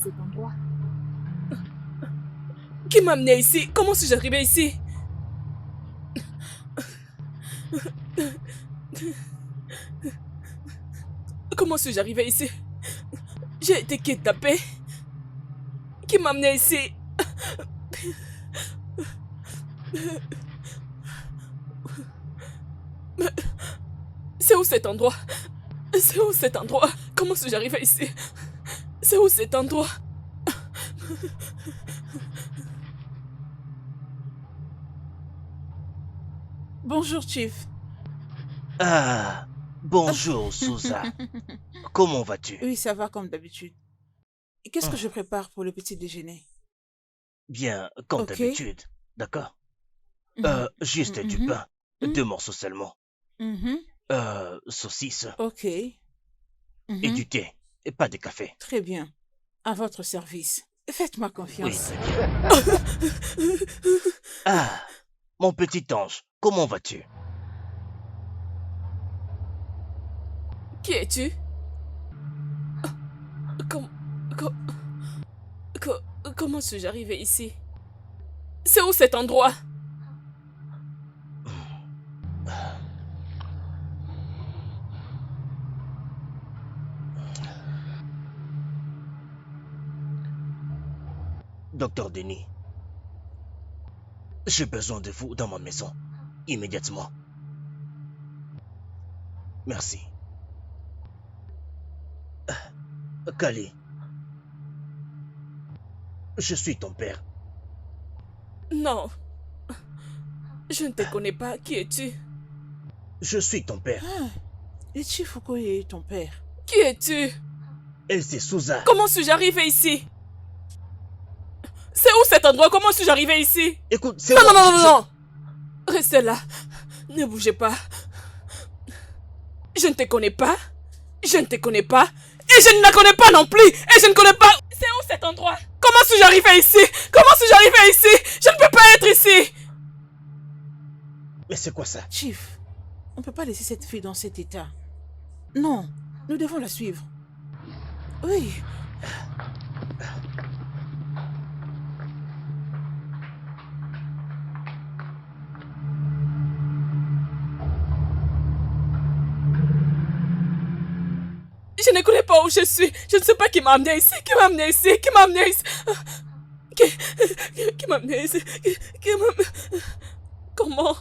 cet endroit? Qui m'a amené ici? Comment suis-je arrivé ici? Comment suis-je arrivé ici? J'ai été kidnappé. Qui m'a amené ici? C'est où cet endroit? C'est où cet endroit? Comment suis-je arrivé ici? C'est où cet endroit? Bonjour, Chief. Ah, bonjour, Souza. Comment vas-tu? Oui, ça va comme d'habitude. Qu'est-ce que je prépare pour le petit déjeuner? Bien, comme Ok. d'habitude. D'accord? Juste du pain. 2 morceaux seulement. Saucisse. Ok. Et du thé. Et pas de café. Très bien. À votre service. Faites-moi Oui, confiance. très bien. Ah, mon petit ange, comment vas-tu? Qui es-tu? Comment suis-je arrivé ici? C'est où cet endroit? Docteur Denis, j'ai besoin de vous dans ma maison. Immédiatement. Merci. Kali, je suis ton père. Non. Je ne te connais pas. Qui es-tu? Je suis ton père. Ah, et Chief Okoye est ton père. Qui es-tu? Elle, c'est Souza. Comment suis-je arrivé ici? C'est où cet endroit? Comment suis-je arrivé ici? Écoute, c'est Non, moi. non, non, non, non! Restez là. Ne bougez pas. Je ne te connais pas. Je ne te connais pas. Et je ne la connais pas non plus. Et je ne connais pas. C'est où cet endroit? Comment suis-je arrivé ici? Comment suis-je arrivé ici? Je ne peux pas être ici. Mais c'est quoi ça? Chief, on ne peut pas laisser cette fille dans cet état. Non, nous devons la suivre. Oui. Je ne connais pas où je suis. Je ne sais pas qui m'a amené ici. Qui m'a amené ici? Qui m'a amené ici? Qui m'a amené ici? Qui m'a... Comment?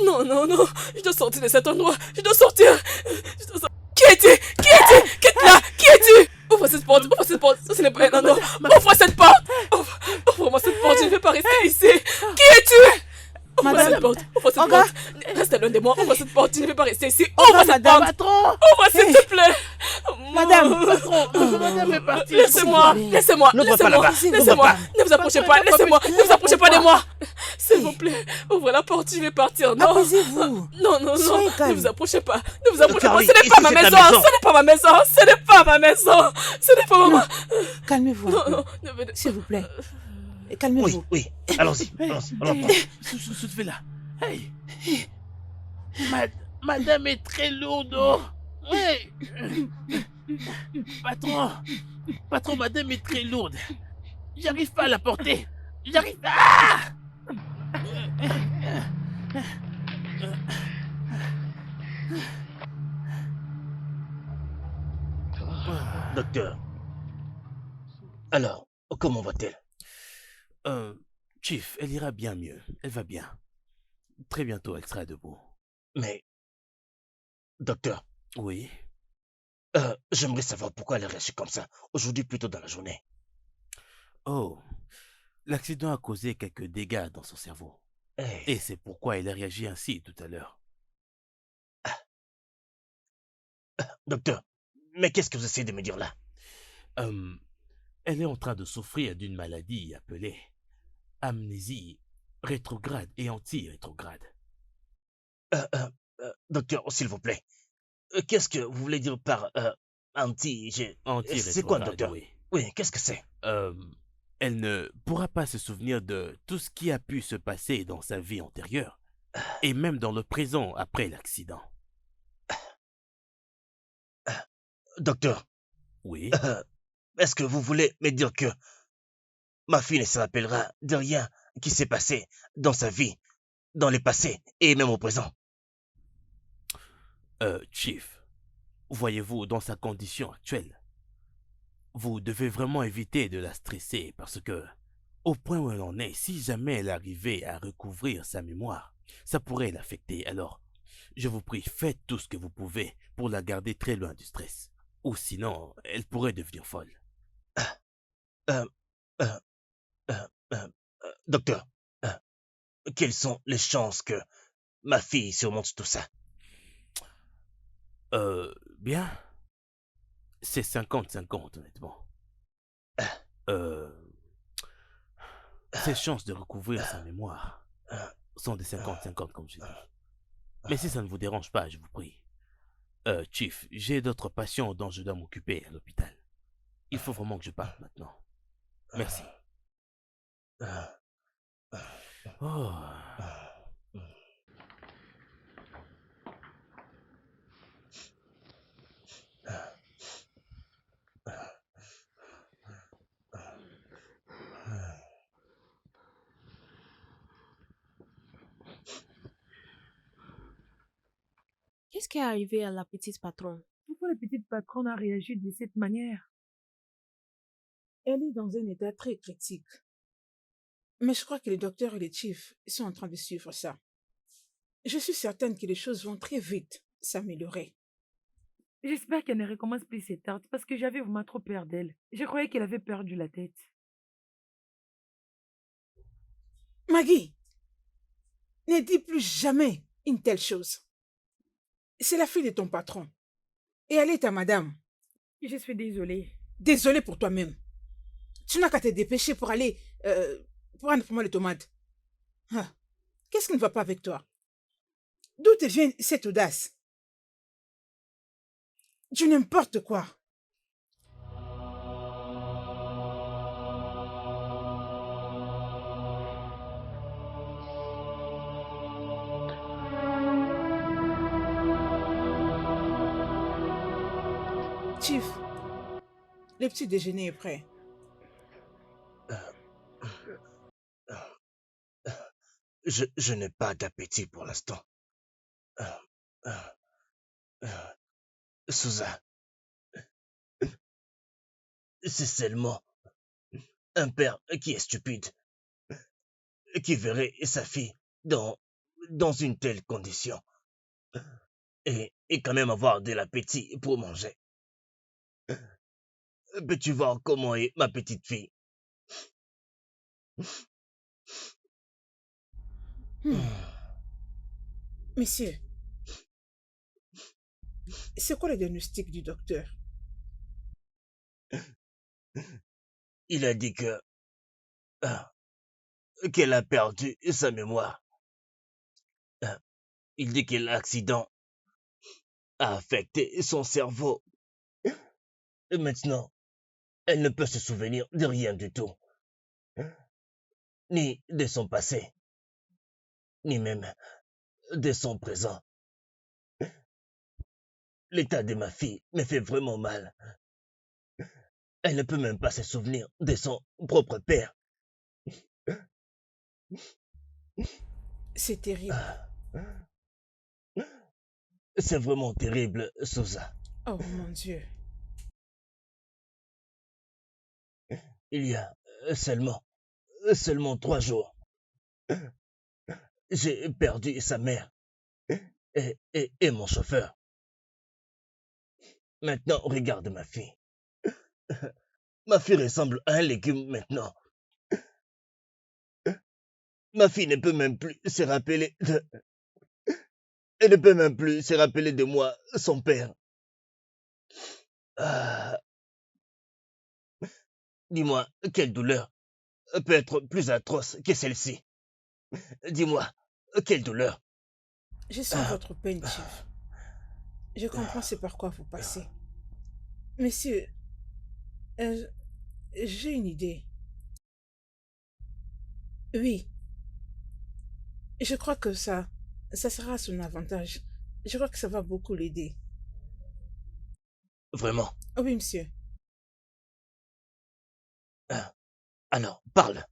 Non, non, non. Je dois sortir de cet endroit. Je dois sortir. Qui es-tu? Qui es-tu? Quitte là. Qui es-tu? Ouvre cette porte. Ouvre cette porte. Ce n'est pas un endroit. Ouvre cette porte. Ouvre-moi cette porte. Je ne vais pas rester ici. Qui es-tu? Ouvre cette porte. Ouvre cette porte. Reste loin de moi. Ouvre cette porte. Je ne vais pas rester ici. Ouvre cette porte. Patron! Ouvre s'il te plaît. Madame, patron. madame est partie. Laissez-moi. Laissez-moi. Ne va pas Laissez-moi. là-bas. Laissez-moi. Ne vous approchez pas. Laissez-moi. Ne vous approchez pas de moi. S'il vous plaît. Ouvrez la porte. Je vais partir. Non. Apaisez-vous. Non, non, non. Soyez calme. Ne vous approchez pas. Ne vous approchez pas. Carly, Ce n'est ici, pas ma c'est ta maison. maison. Ce n'est pas ma maison. Ce n'est pas ma maison. Ce n'est pas ma maison. Calmez-vous un Non, peu. non. Ne venez. S'il vous plaît. Oui, Calmez-vous. oui. Allons-y. Allons-y. Soulevez là. Hey. Madame est très lourde. Oh. Hey. Patron, madame est très lourde. J'arrive pas à la porter. J'arrive pas. Docteur. Alors, comment va-t-elle? Chief, elle ira bien mieux. Elle va bien. Très bientôt, elle sera debout. Mais, docteur, Oui. j'aimerais savoir pourquoi elle a réagi comme ça, aujourd'hui plutôt dans la journée. Oh, l'accident a causé quelques dégâts dans son cerveau. Hey. Et c'est pourquoi elle a réagi ainsi tout à l'heure. Docteur, mais qu'est-ce que vous essayez de me dire là? Elle est en train de souffrir d'une maladie appelée amnésie rétrograde et anti-rétrograde. Docteur, s'il vous plaît, qu'est-ce que vous voulez dire par Anti-rétrograde, c'est quoi, docteur? oui. Oui, qu'est-ce que c'est? Elle ne pourra pas se souvenir de tout ce qui a pu se passer dans sa vie antérieure, et même dans le présent après l'accident. Docteur, Oui. Est-ce que vous voulez me dire que ma fille ne se rappellera de rien qui s'est passé dans sa vie, dans le passé et même au présent? Chief, voyez-vous, dans sa condition actuelle, vous devez vraiment éviter de la stresser parce que, au point où elle en est, si jamais elle arrivait à recouvrir sa mémoire, ça pourrait l'affecter. Alors, je vous prie, faites tout ce que vous pouvez pour la garder très loin du stress. Ou sinon, elle pourrait devenir folle. Euh, euh, euh, euh, Docteur, euh, quelles sont les chances que ma fille surmonte tout ça? Bien, c'est 50-50, honnêtement. Euh, Ses chances de recouvrir sa mémoire sont de 50-50, comme je dis. Mais si ça ne vous dérange pas, je vous prie. Chief, j'ai d'autres patients dont je dois m'occuper à l'hôpital. Il faut vraiment que je parte maintenant. Merci. Oh. Qu'est-ce qui est arrivé à la petite patronne? Pourquoi la petite patronne a réagi de cette manière? Elle est dans un état très critique. Mais je crois que les docteurs et les chiefs sont en train de suivre ça. Je suis certaine que les choses vont très vite s'améliorer. J'espère qu'elle ne recommence plus cette actes parce que j'avais vraiment trop peur d'elle. Je croyais qu'elle avait perdu la tête. Maggie, ne dis plus jamais une telle chose. C'est la fille de ton patron. Et elle est ta madame. Je suis désolée. Désolée pour toi-même. Tu n'as qu'à te dépêcher pour aller prendre pour moi les tomates. Ah, qu'est-ce qui ne va pas avec toi? D'où te vient cette audace? Du n'importe quoi. Chief, le petit déjeuner est prêt. Je n'ai pas d'appétit pour l'instant. Susan, c'est seulement un père qui est stupide, qui verrait sa fille dans une telle condition et quand même avoir de l'appétit pour manger. Peux-tu voir comment est ma petite fille? Monsieur, c'est quoi le diagnostic du docteur? Il a dit qu'elle a perdu sa mémoire. Il dit que l'accident a affecté son cerveau. Et maintenant, elle ne peut se souvenir de rien du tout. Ni de son passé, ni même de son présent. L'état de ma fille me fait vraiment mal. Elle ne peut même pas se souvenir de son propre père. C'est terrible. C'est vraiment terrible, Souza. Oh mon Dieu. Il y a seulement 3 jours, j'ai perdu sa mère et mon chauffeur. Maintenant, regarde ma fille. Ma fille ressemble à un légume maintenant. Ma fille ne peut même plus se rappeler de... Elle ne peut même plus se rappeler de moi, son père. Ah. Dis-moi, quelle douleur peut être plus atroce que celle-ci? Dis-moi, quelle douleur? Je sens votre peine, chef. Je comprends c'est par quoi vous passez. Monsieur, j'ai une idée. Oui. Je crois que ça sera à son avantage. Je crois que ça va beaucoup l'aider. Vraiment? Oui, monsieur. Alors, parle.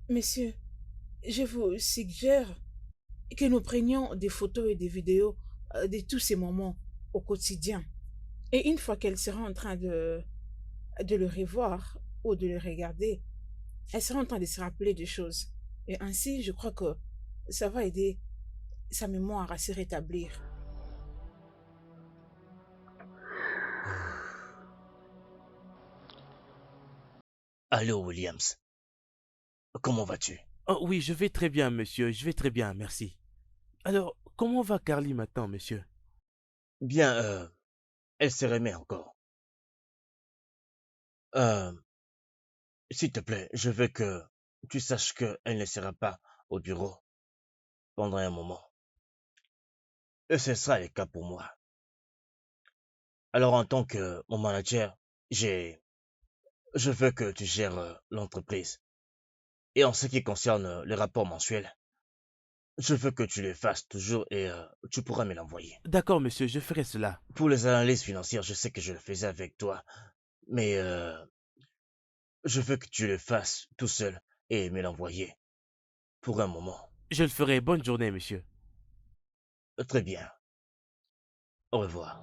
Monsieur, je vous suggère que nous prenions des photos et des vidéos de tous ces moments au quotidien. Et une fois qu'elle sera en train de le revoir ou de le regarder, elle sera en train de se rappeler des choses. Et ainsi, je crois que ça va aider sa mémoire à se rétablir. Allô, Williams. Comment vas-tu? Oh oui, je vais très bien, monsieur. Je vais très bien, merci. Alors, comment va Carly maintenant, monsieur? Bien, elle se remet encore. Euh, S'il te plaît, je veux que tu saches qu'elle ne sera pas au bureau pendant un moment. Et ce sera le cas pour moi. Alors, en tant que mon manager, je veux que tu gères l'entreprise. Et en ce qui concerne le rapport mensuel, je veux que tu le fasses toujours et tu pourras me l'envoyer. D'accord, monsieur, je ferai cela. Pour les analyses financières, je sais que je le faisais avec toi, mais je veux que tu le fasses tout seul et me l'envoyer pour un moment. Je le ferai. Bonne journée, monsieur. Très bien. Au revoir.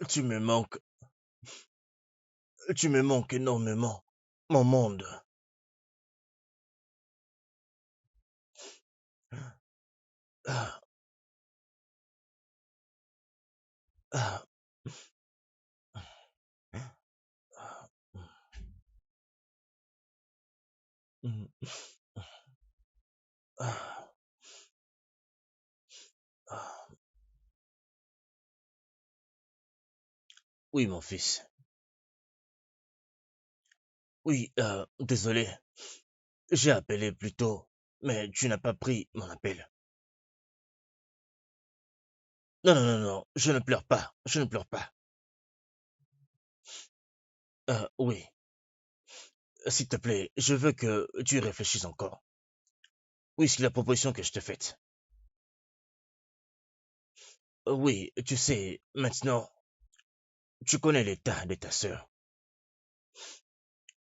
Tu me manques. Tu me manques énormément. Mon monde. Ah, ah, ah, mm, ah, ah. Oui, mon fils. Oui, désolé. J'ai appelé plus tôt, mais tu n'as pas pris mon appel. Non, non, non, non, je ne pleure pas. Je ne pleure pas. Oui, s'il te plaît, je veux que tu y réfléchisses encore. Oui, c'est la proposition que je te faite. Oui, tu sais, maintenant, tu connais l'état de ta sœur.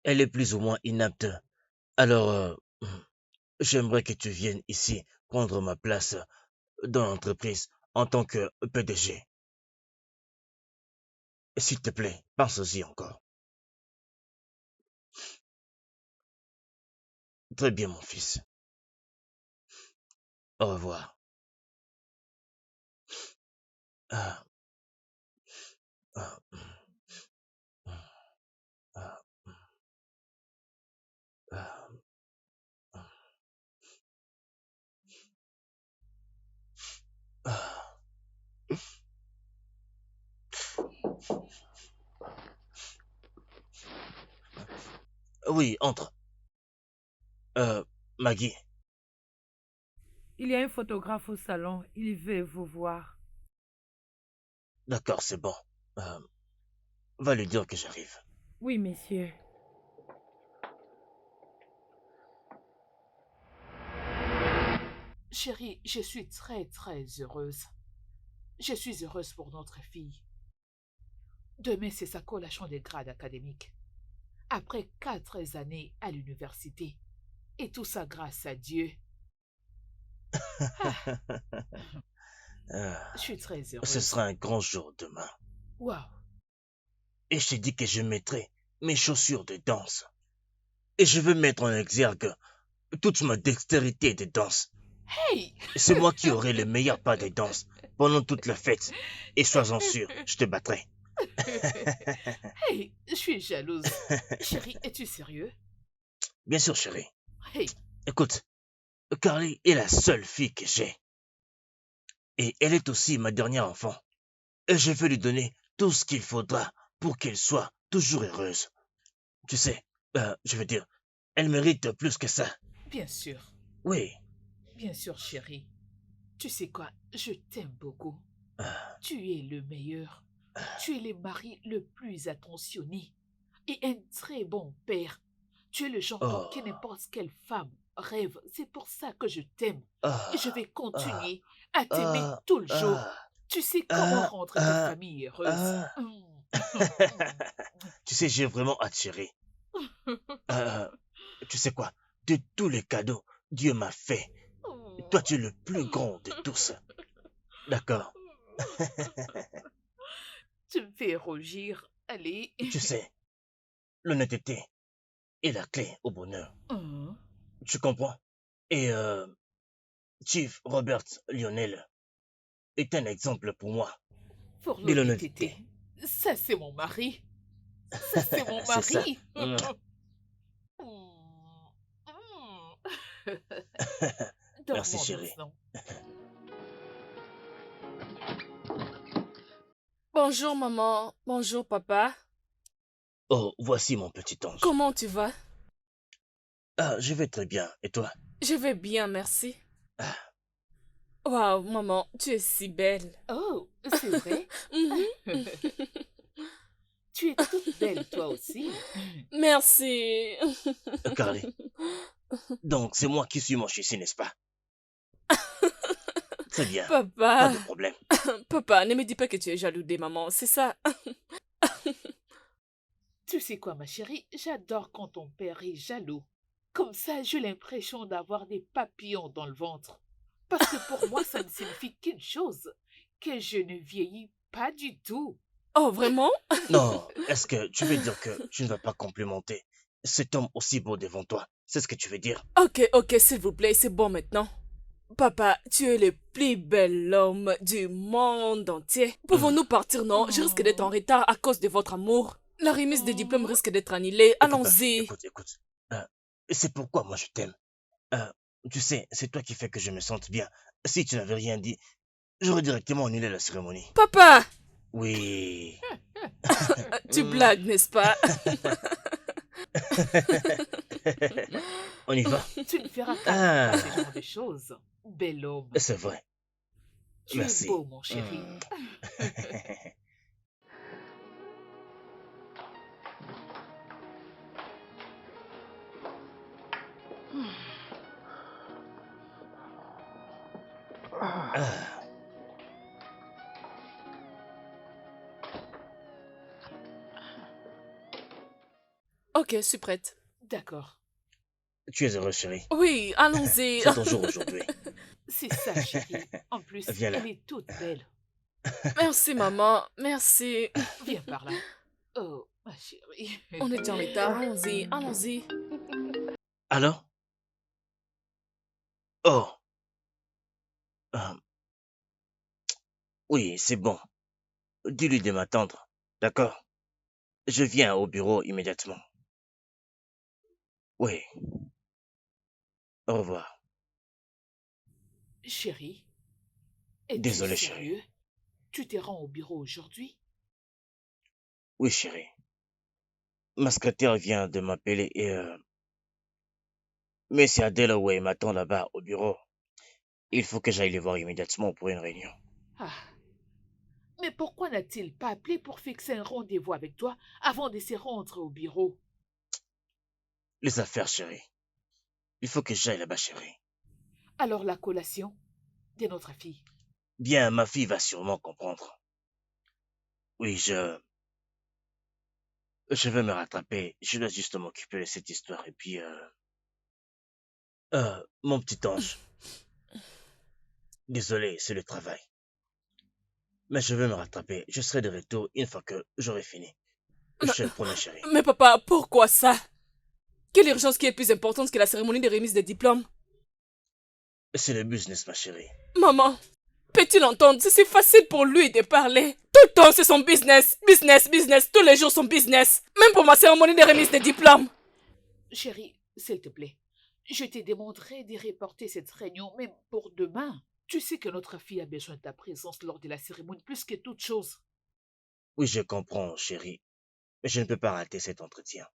Elle est plus ou moins inapte. Alors, j'aimerais que tu viennes ici prendre ma place dans l'entreprise en tant que PDG. S'il te plaît, pense-y encore. Très bien, mon fils. Au revoir. Ah, ah, ah, ah, ah. Oui, entre. Euh, Maggie. Il y a un photographe au salon. Il veut vous voir. D'accord, c'est bon. Euh, Va lui dire que j'arrive. Oui, monsieur. Chérie, je suis très heureuse. Je suis heureuse pour notre fille. Demain, c'est sa collation des grades académiques. Après 4 années à l'université. Et tout ça grâce à Dieu. Ah, je suis très Ce heureuse. sera un grand jour demain. Waouh. Et je t'ai dit que je mettrai mes chaussures de danse. Et je veux mettre en exergue toute ma dextérité de danse. Hey! C'est moi qui aurai le meilleur pas de danse pendant toute la fête. Et sois-en sûr, je te battrai. Hey, je suis jalouse. Chérie, es-tu sérieux? Bien sûr, chérie. Hey, Écoute, Carly est la seule fille que j'ai. Et elle est aussi ma dernière enfant. Et je veux lui donner tout ce qu'il faudra pour qu'elle soit toujours heureuse. Tu sais, je veux dire, elle mérite plus que ça. Bien sûr, Oui. chérie. Tu sais quoi, je t'aime beaucoup. Ah, Tu es le meilleur. Tu es le mari le plus attentionné et un très bon père. Tu es le genre d'homme que oh, n'importe quelle femme rêve. C'est pour ça que je t'aime. Et je ah, vais ah, continuer à t'aimer ah, tout le jour. ah, Tu sais comment ah, rendre ta ah, famille heureuse. ah. Tu sais, j'ai vraiment attiré. Euh, tu sais quoi? De tous les cadeaux Dieu m'a fait, toi tu es le plus grand de tous. D'accord? Tu me fais rougir. Allez. Tu sais, l'honnêteté est la clé au bonheur. Hein? Tu comprends? Et Chief Robert Lionel est un exemple pour moi Pour de l'honnêteté. l'honnêteté. Ça, c'est mon mari. Ça, c'est mon C'est ça. mari. Merci Dormons chérie. maintenant. Bonjour maman, bonjour papa. Oh, voici mon petit ange. Comment tu vas? Ah, je vais très bien. Et toi? Je vais bien, merci. Ah, Waouh, maman, tu es si belle. Oh, c'est vrai? Mhm. Tu es toute belle, toi aussi. Merci. Carly. Donc, c'est moi qui suis moche ici, n'est-ce pas? Très bien. Pas Papa, de problème. papa, ne me dis pas que tu es jaloux des mamans, c'est ça? Tu sais quoi, ma chérie? J'adore quand ton père est jaloux. Comme ça, j'ai l'impression d'avoir des papillons dans le ventre. Parce que pour moi, ça ne signifie qu'une chose, que je ne vieillis pas du tout. Oh, vraiment? Non, est-ce que tu veux dire que tu ne vas pas complimenter cet homme aussi beau devant toi? C'est ce que tu veux dire? Ok, s'il vous plaît, c'est bon maintenant. Papa, tu es le plus bel homme du monde entier. Pouvons-nous partir, non? Je risque d'être en Oh, retard à cause de votre amour. La remise des diplômes oh. risque d'être annulée. Écoute, ma fille, Allons-y. écoute. C'est pourquoi moi je t'aime. Euh, tu sais, c'est toi qui fais que je me sente bien. Si tu n'avais rien dit, j'aurais directement annulé la cérémonie. Papa, Oui. tu blagues, n'est-ce pas? On y va? Tu ne feras carrément Ah, pas ce genre de choses. Bel homme. c'est vrai. Tu es Merci. beau, mon chéri. Ah, Ok, je suis prête. D'accord. tu es heureux, chérie. Oui, allons-y. C'est ton jour aujourd'hui. C'est ça, chérie. En plus, Viens là. elle est toute belle. Merci, maman. Merci. Viens par là. Oh, ma chérie. On est en retard. Allons-y, allons-y. Alors? Oh, euh, oui, c'est bon. Dis-lui de m'attendre. D'accord? Je viens au bureau immédiatement. Oui, au revoir. Chérie, es-tu Désolé, chérie. sérieux? Tu te rends au bureau aujourd'hui? Oui, chérie. Ma secrétaire vient de m'appeler et mais c'est à Delaware m'attend là-bas au bureau. Il faut que j'aille les voir immédiatement pour une réunion. Ah, mais pourquoi n'a-t-il pas appelé pour fixer un rendez-vous avec toi avant de se rendre au bureau? Les affaires, chérie. Il faut que j'aille là-bas, chérie. Alors la collation de notre fille. Bien, ma fille va sûrement comprendre. Oui, je vais me rattraper. Je dois juste m'occuper de cette histoire. Et puis, mon petit ange. Désolé, c'est le travail. Mais je vais me rattraper. Je serai de retour une fois que j'aurai fini. Je te le promets, chérie. Mais papa, pourquoi ça? Quelle urgence qui est plus importante que la cérémonie de remise des diplômes? C'est le business, ma chérie. Maman, peux-tu l'entendre? C'est si facile pour lui de parler. Tout le temps, c'est son business. Business. Tous les jours, son business. Même pour ma cérémonie de remise des diplômes. Chérie, s'il te plaît, je te demanderai de reporter cette réunion même pour demain. Tu sais que notre fille a besoin de ta présence lors de la cérémonie plus que toute chose. Oui, je comprends, chérie. Mais je ne peux pas rater cet entretien.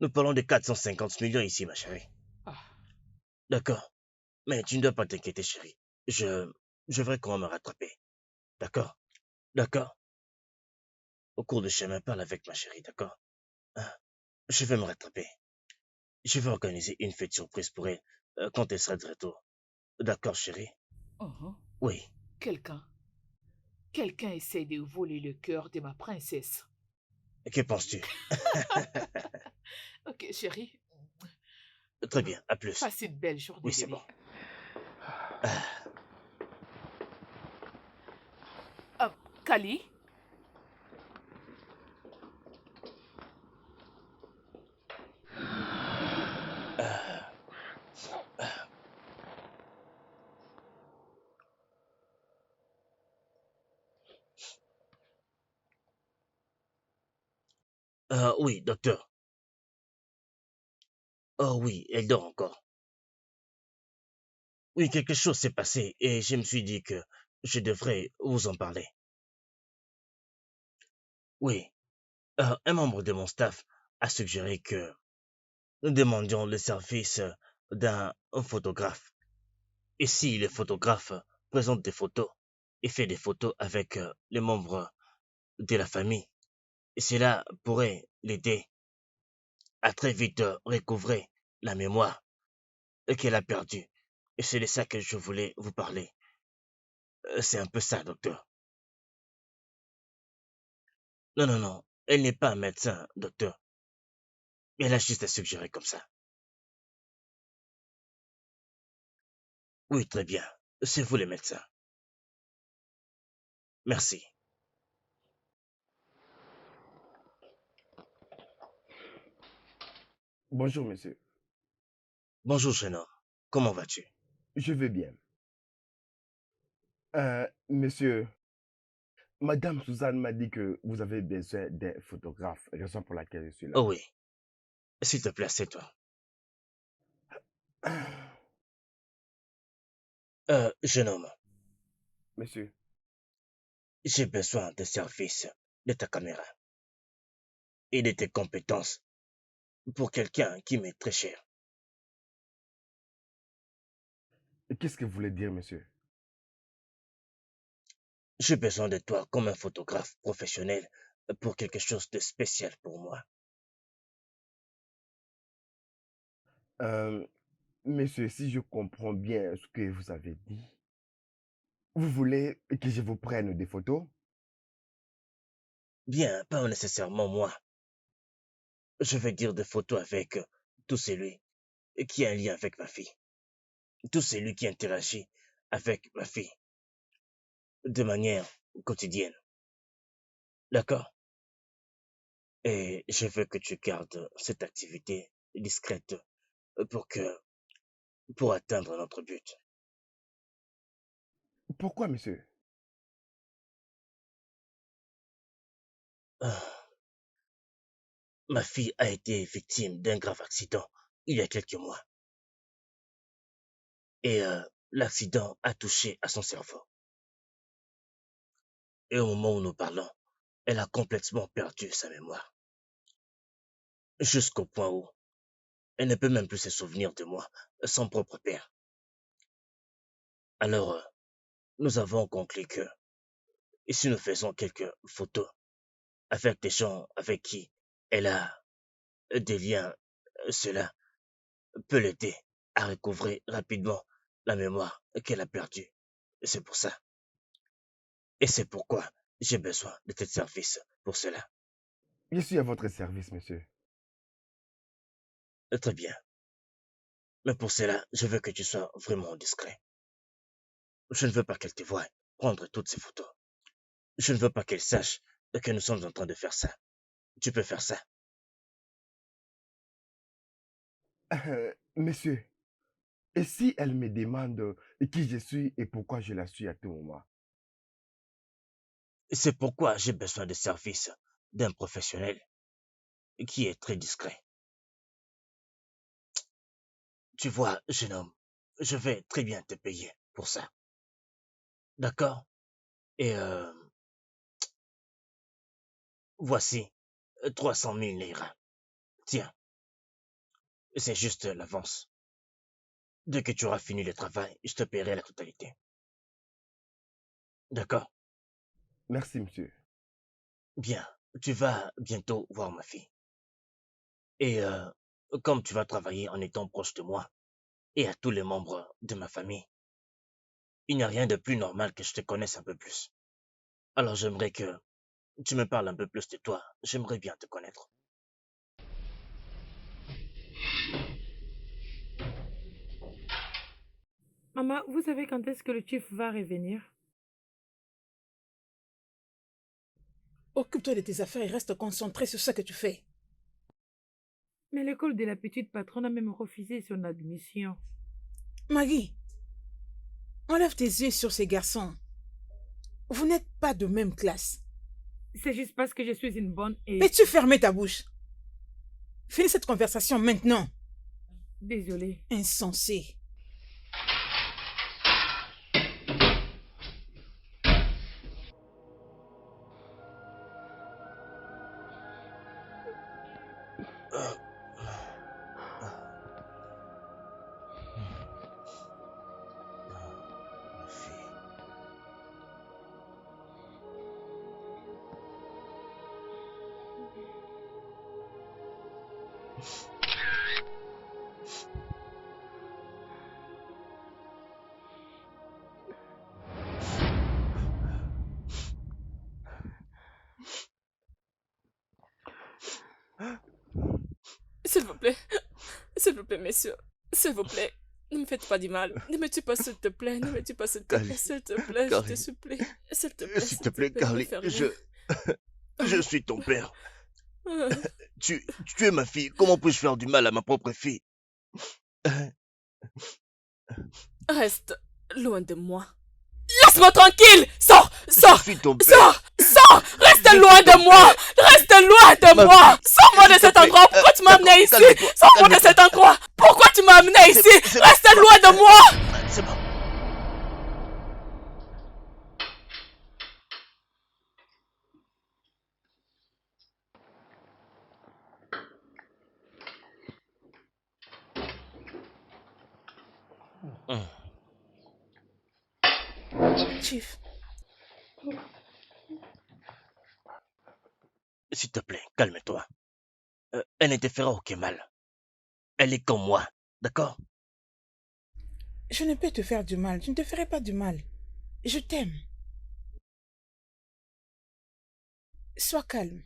Nous parlons de 450 millions ici, ma chérie. Ah, D'accord. Mais tu ne dois pas t'inquiéter, chérie. Je vais comment me rattraper. D'accord? D'accord? Au cours du chemin, parle avec ma chérie, d'accord? Hein? Je vais me rattraper. Je vais organiser une fête surprise pour elle quand elle sera de retour. D'accord, chérie? uhum. Oui. Quelqu'un. Quelqu'un essaie de voler le cœur de ma princesse. Que penses-tu? Ok, chérie. Très bien, à plus. Passe une belle Oui, journée, c'est bébé. bon. Ah, Kali? ah, oui, docteur. Oh oui, elle dort encore. Oui, quelque chose s'est passé et je me suis dit que je devrais vous en parler. Oui, un membre de mon staff a suggéré que nous demandions le service d'un photographe. Et si le photographe présente des photos et fait des photos avec les membres de la famille, cela pourrait l'aider à très vite recouvrer la mémoire qu'elle a perdue. Et c'est de ça que je voulais vous parler. C'est un peu ça, docteur. Non, non, non, elle n'est pas un médecin, docteur. Elle a juste à suggérer comme ça. Oui, très bien. C'est vous les médecins. Merci. Bonjour, monsieur. Bonjour, jeune homme. Comment vas-tu? Je vais bien. Monsieur, Madame Suzanne m'a dit que vous avez besoin d'un photographe, raison pour laquelle je suis là. Oh oui, s'il te plaît, c'est toi. Jeune homme, Monsieur, j'ai besoin des services de ta caméra et de tes compétences pour quelqu'un qui m'est très cher. qu'est-ce que vous voulez dire, monsieur? J'ai besoin de toi comme un photographe professionnel pour quelque chose de spécial pour moi. Euh, Monsieur, si je comprends bien ce que vous avez dit, vous voulez que je vous prenne des photos? Bien, pas nécessairement moi. Je vais dire des photos avec tout celui qui a un lien avec ma fille. Tout celui qui interagit avec ma fille de manière quotidienne. D'accord? Et je veux que tu gardes cette activité discrète pour que, pour atteindre notre but. Pourquoi, monsieur? Ah, ma fille a été victime d'un grave accident il y a quelques mois. Et l'accident a touché à son cerveau. Et au moment où nous parlons, elle a complètement perdu sa mémoire. Jusqu'au point où elle ne peut même plus se souvenir de moi, son propre père. Alors, nous avons conclu que, et si nous faisons quelques photos avec des gens avec qui elle a des liens, cela peut l'aider à recouvrer rapidement la mémoire qu'elle a perdue. C'est pour ça. Et c'est pourquoi j'ai besoin de tes services pour cela. Je suis à votre service, monsieur. Très bien. Mais pour cela, je veux que tu sois vraiment discret. Je ne veux pas qu'elle te voie prendre toutes ces photos. Je ne veux pas qu'elle sache que nous sommes en train de faire ça. Tu peux faire ça. Monsieur, et si elle me demande qui je suis et pourquoi je la suis à tout moment? C'est pourquoi j'ai besoin des services d'un professionnel qui est très discret. Tu vois, jeune homme, je vais très bien te payer pour ça. D'accord? Et Voici 300 000 lira. Tiens, c'est juste l'avance. Dès que tu auras fini le travail, je te paierai la totalité. D'accord? Merci, monsieur. Bien, tu vas bientôt voir ma fille. Et comme tu vas travailler en étant proche de moi et à tous les membres de ma famille, il n'y a rien de plus normal que je te connaisse un peu plus. Alors j'aimerais que tu me parles un peu plus de toi. J'aimerais bien te connaître. Maman, vous savez quand est-ce que le chief va revenir? Occupe-toi de tes affaires et reste concentré sur ce que tu fais. Mais l'école de la petite patronne a même refusé son admission. Maggie, enlève tes yeux sur ces garçons. Vous n'êtes pas de même classe. C'est juste parce que je suis une bonne et... Peux-tu fermer ta bouche? Finis cette conversation maintenant. Désolée. Insensé. Ma fille. S'il vous plaît, messieurs, s'il vous plaît, ne me faites pas du mal. Ne me tue pas, s'il te plaît, ne me tue pas, s'il te plaît, Carly, s'il te plaît, je te Carly, supplie, s'il te plaît, s'il te plaît, ne me Carly, fais rien. je suis ton père. Ah. Tu es ma fille. Comment puis-je faire du mal à ma propre fille? Reste loin de moi. Laisse-moi tranquille! Sors! Je Sors! suis ton père. Sors! Sors! Reste loin de moi! Reste loin de Ma moi! fille, Sors-moi de s'il te cet plaît. endroit! Pourquoi tu m'as amené ici? Calme-toi, Sors-moi de calme-toi. cet endroit! Pourquoi tu m'as amené ici? C'est Reste bon. loin de moi! C'est bon. Chief, S'il te plaît, calme-toi. Elle ne te fera aucun mal. Elle est comme moi, d'accord? je ne peux te faire du mal. Je ne te ferai pas du mal. Je t'aime. Sois calme.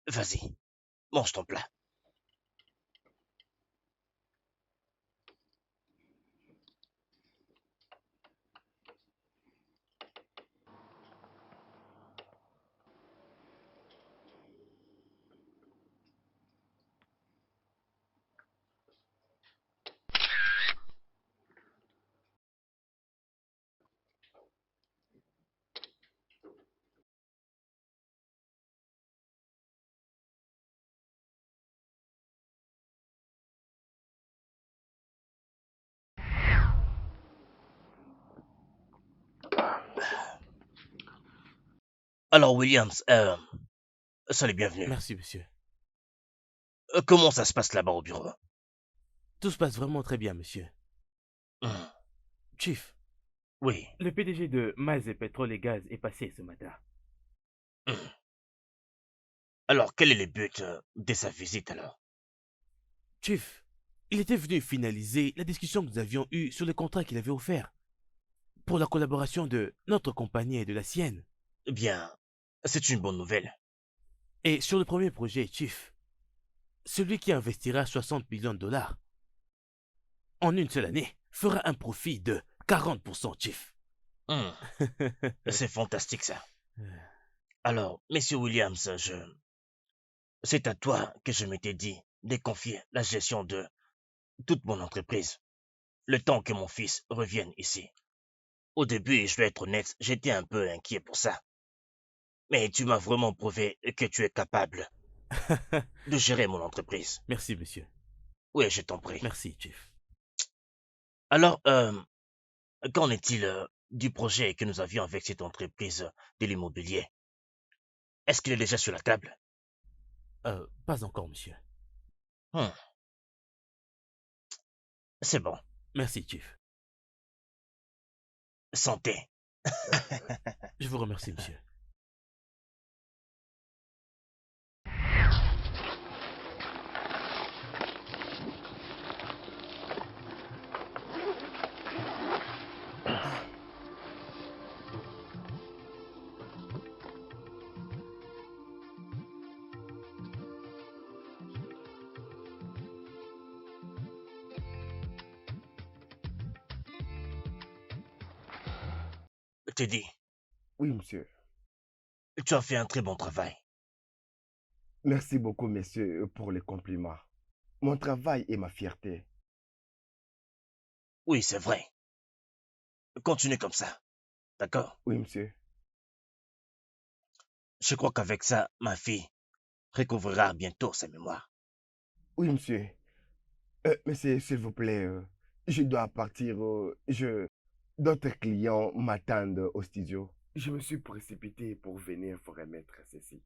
Vas-y, mange ton plat. Alors, Williams, sois le bienvenu. Merci, monsieur. Comment ça se passe là-bas au bureau? Tout se passe vraiment très bien, monsieur. Hum, Chief, Oui. le PDG de Miles et Pétrole et Gaz est passé ce matin. hum. Alors, quel est le but de sa visite alors? Chief, il était venu finaliser la discussion que nous avions eue sur le contrat qu'il avait offert pour la collaboration de notre compagnie et de la sienne. Eh bien, c'est une bonne nouvelle. Et sur le premier projet, Chief, celui qui investira 60 millions de dollars en une seule année fera un profit de 40%, Chief. Hum, C'est fantastique ça. Alors, Monsieur Williams, c'est à toi que je m'étais dit de confier la gestion de toute mon entreprise, le temps que mon fils revienne ici. Au début, je dois être honnête, j'étais un peu inquiet pour ça. Mais tu m'as vraiment prouvé que tu es capable de gérer mon entreprise. Merci, monsieur. Oui, je t'en prie. Merci, Chief. Alors, qu'en est-il du projet que nous avions avec cette entreprise de l'immobilier? Est-ce qu'il est déjà sur la table? Pas encore, monsieur. Hmm, C'est bon. Merci, Chief. Santé. Je vous remercie, monsieur. Teddy, Oui, monsieur. tu as fait un très bon travail. Merci beaucoup, messieurs, pour les compliments. Mon travail est ma fierté. Oui, c'est vrai. Continue comme ça. D'accord? Oui, monsieur. Je crois qu'avec ça, ma fille recouvrira bientôt sa mémoire. Oui, monsieur. Monsieur, s'il vous plaît, je dois partir. D'autres clients m'attendent au studio. Je me suis précipité pour venir vous remettre ceci.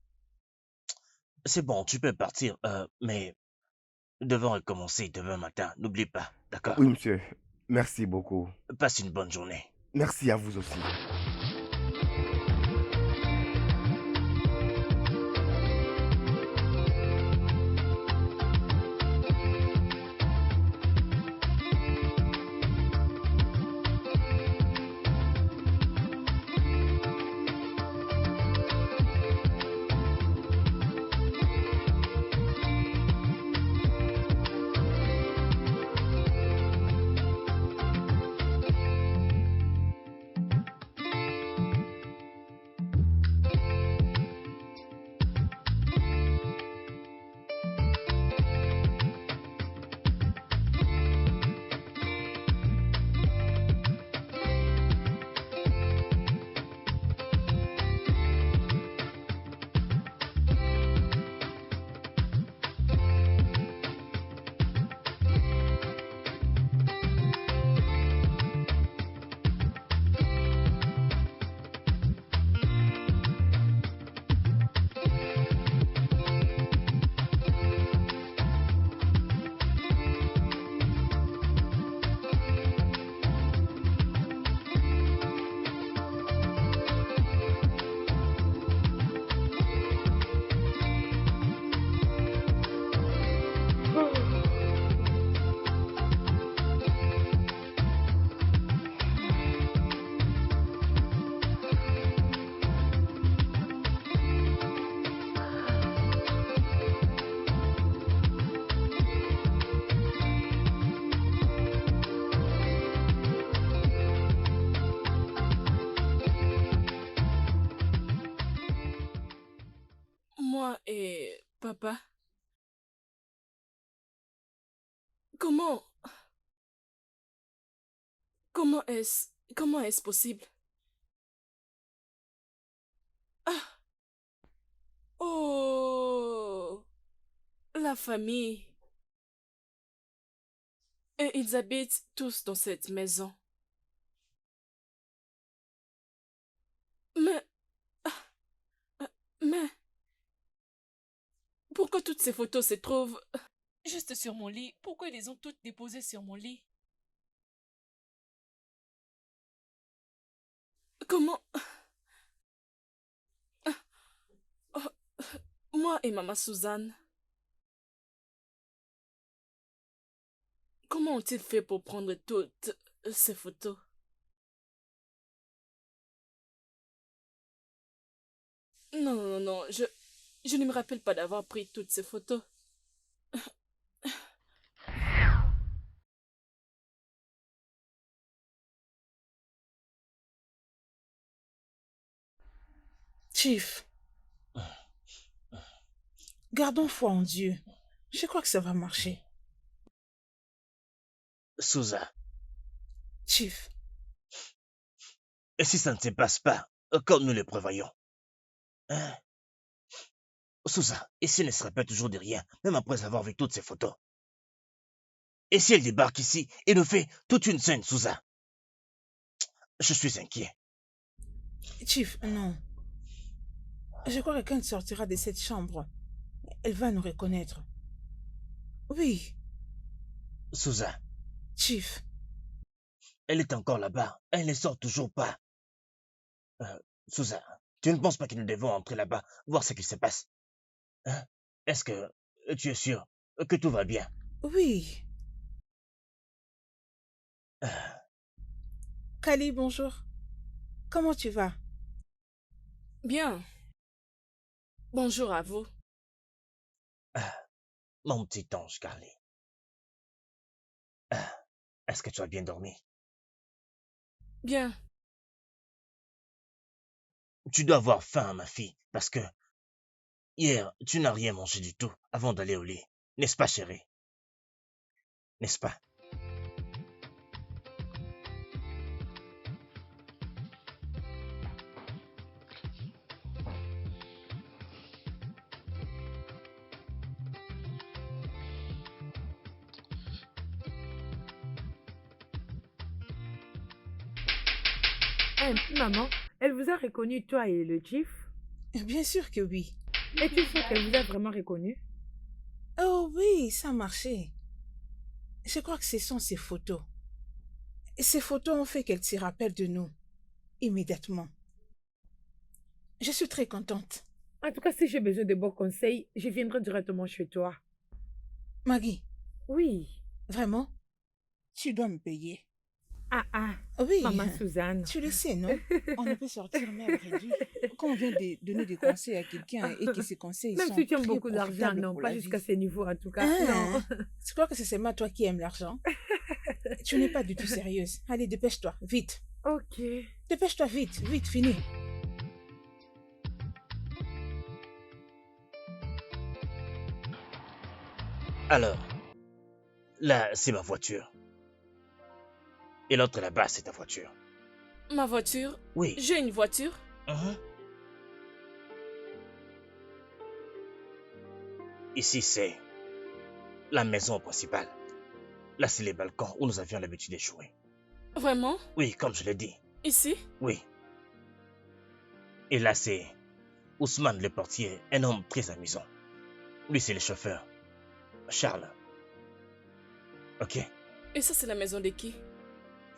C'est bon, tu peux partir, mais nous devons recommencer demain matin. N'oublie pas, d'accord? Oui, monsieur. Merci beaucoup. Passe une bonne journée. Merci à vous aussi. Moi et papa, comment, comment est-ce possible? Ah, oh, la famille. Et ils habitent tous dans cette maison. Mais, mais, pourquoi toutes ces photos se trouvent juste sur mon lit? Pourquoi ils les ont toutes déposées sur mon lit? Comment? Oh, moi et maman Suzanne, comment ont-ils fait pour prendre toutes ces photos? Non, non, non, je ne me rappelle pas d'avoir pris toutes ces photos. Chief, gardons foi en Dieu. Je crois que ça va marcher. Souza, Chief, et si ça ne se passe pas comme nous le prévoyons? Hein? Souza, et si elle ne se rappelle toujours de rien, même après avoir vu toutes ces photos? Et si elle débarque ici et nous fait toute une scène, Souza? Je suis inquiet. Chief, non. Je crois que quand elle sortira de cette chambre, elle va nous reconnaître. Oui, Souza, Chief. elle est encore là-bas. Elle ne sort toujours pas. Souza, tu ne penses pas que nous devons entrer là-bas, voir ce qui se passe? Hein? Est-ce que tu es sûr que tout va bien? Oui. Ah, Kali, bonjour. Comment tu vas? Bien. Bonjour à vous. mon petit ange, Carly. Est-ce que tu as bien dormi? Bien. Tu dois avoir faim, ma fille, parce que hier, tu n'as rien mangé du tout avant d'aller au lit. N'est-ce pas, chérie? N'est-ce pas? Maman, elle vous a reconnu, toi et le chief? Bien sûr que oui. Es-tu sûre qu'elle vous a vraiment reconnu? Oh oui, ça a marché. Je crois que ce sont ces photos. Et ces photos ont fait qu'elle se rappelle de nous. Immédiatement. Je suis très contente. En tout cas, si j'ai besoin de bons conseils, je viendrai directement chez toi. Maggie, Oui. vraiment? Tu dois me payer. Ah, Oui. maman Suzanne. Tu le sais, non? On ne peut sortir même réduit. Quand on vient de donner des conseils à quelqu'un et que ces conseils Même sont si tu aimes très beaucoup d'argent, profitables non, pour pas la jusqu'à vie. ce niveau en tout cas. Ah, Non. tu crois que c'est seulement toi qui aimes l'argent? Tu n'es pas du tout sérieuse. Allez, dépêche-toi, vite. Ok. Dépêche-toi vite, vite, finis. Alors, là, c'est ma voiture. Et l'autre là-bas, c'est ta voiture. Ma voiture? Oui. J'ai une voiture? Mhm. Ici, c'est la maison principale. Là, c'est les balcons où nous avions l'habitude de jouer. Vraiment? Oui, comme je l'ai dit. Ici? Oui. Et là, c'est Ousmane le portier, un homme très amusant. Lui, c'est le chauffeur. Charles. Ok? Et ça, c'est la maison de qui?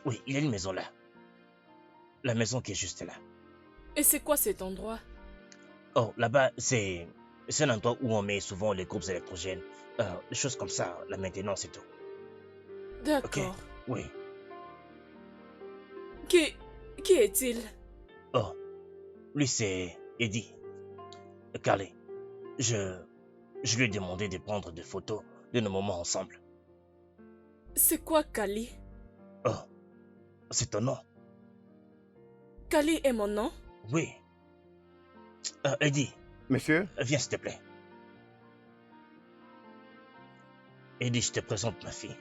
Oui, il y a une maison là. La maison qui est juste là. Et c'est quoi cet endroit? Oh, là-bas, c'est un endroit où on met souvent les groupes électrogènes. Des choses comme ça, la maintenance et tout. Ok? D'accord. Oui. Qui est-il? Oh, lui, c'est Eddie. Carly, je lui ai demandé de prendre des photos de nos moments ensemble. C'est quoi Kali? Oh, c'est ton nom? Kali est mon nom? Oui. Eddie, Monsieur? viens s'il te plaît. Eddie, je te présente ma fille.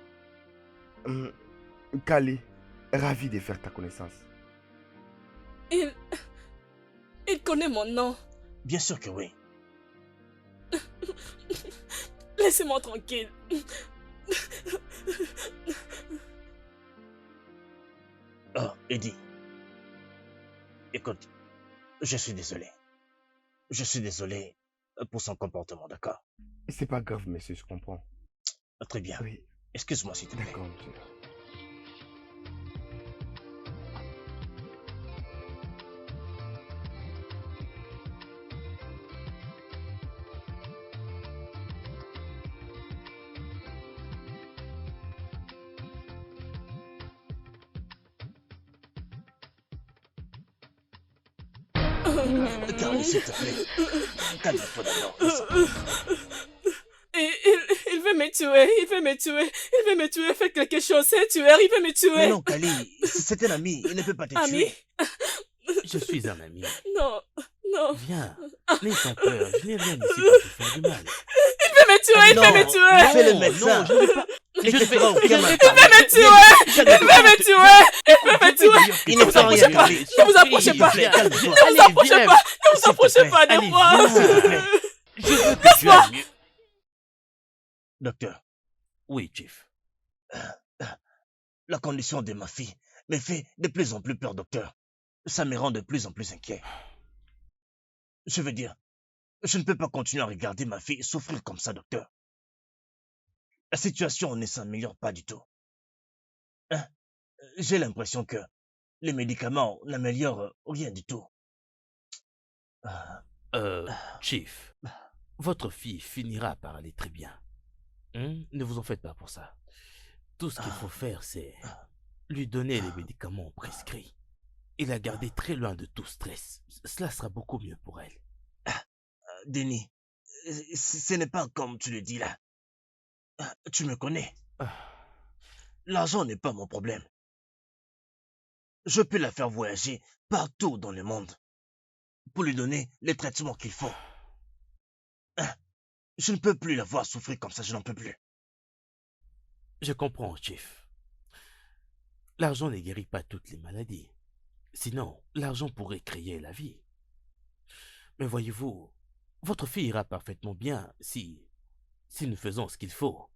Kali, ravi de faire ta connaissance. Il connaît mon nom. Bien sûr que oui. Laissez-moi tranquille. Oh, Eddie. Écoute, je suis désolé. Je suis désolé pour son comportement, d'accord? C'est pas grave, monsieur, je comprends. Très bien. Oui, Excuse-moi s'il te plaît. d'accord, monsieur. Carly, s'il te plaît. Calme-toi d'abord. Il veut me tuer, il veut me tuer, il veut me tuer, fais quelque chose, c'est un tueur, il veut me Mais tuer. non, Kali, c'est un ami, il ne peut pas te Ami? tuer. Je suis un ami. Non, non. Viens, n'aie pas peur. Je n'ai rien ici pour te faire du mal. Il veut me tuer, il Non, veut me tuer. fais le Non, médecin. non, je ne vais pas. Ne te fera aucun Il mal. veut me tuer, il veut me tuer, il veut me tuer. Il ne fera rien, pas, Kali. ne vous approchez pas. Calme-toi. Ne vous approchez pas, ne vous approchez pas de Allez, moi. viens. S'il te plaît. Je veux que tu ailles mieux. Docteur, Oui, Chief. la condition de ma fille me fait de plus en plus peur, docteur. Ça me rend de plus en plus inquiet. Je veux dire, je ne peux pas continuer à regarder ma fille souffrir comme ça, docteur. La situation ne s'améliore pas du tout. Hein? J'ai l'impression que les médicaments n'améliorent rien du tout. Chief, votre fille finira par aller très bien. Ne vous en faites pas pour ça. Tout ce qu'il faut faire, c'est lui donner les médicaments prescrits et la garder très loin de tout stress. Cela sera beaucoup mieux pour elle. Denis, ce n'est pas comme tu le dis là. Tu me connais. L'argent n'est pas mon problème. Je peux la faire voyager partout dans le monde pour lui donner les traitements qu'il faut. Je ne peux plus la voir souffrir comme ça, je n'en peux plus. Je comprends, Chief. L'argent ne guérit pas toutes les maladies. Sinon, l'argent pourrait créer la vie. Mais voyez-vous, votre fille ira parfaitement bien si nous faisons ce qu'il faut,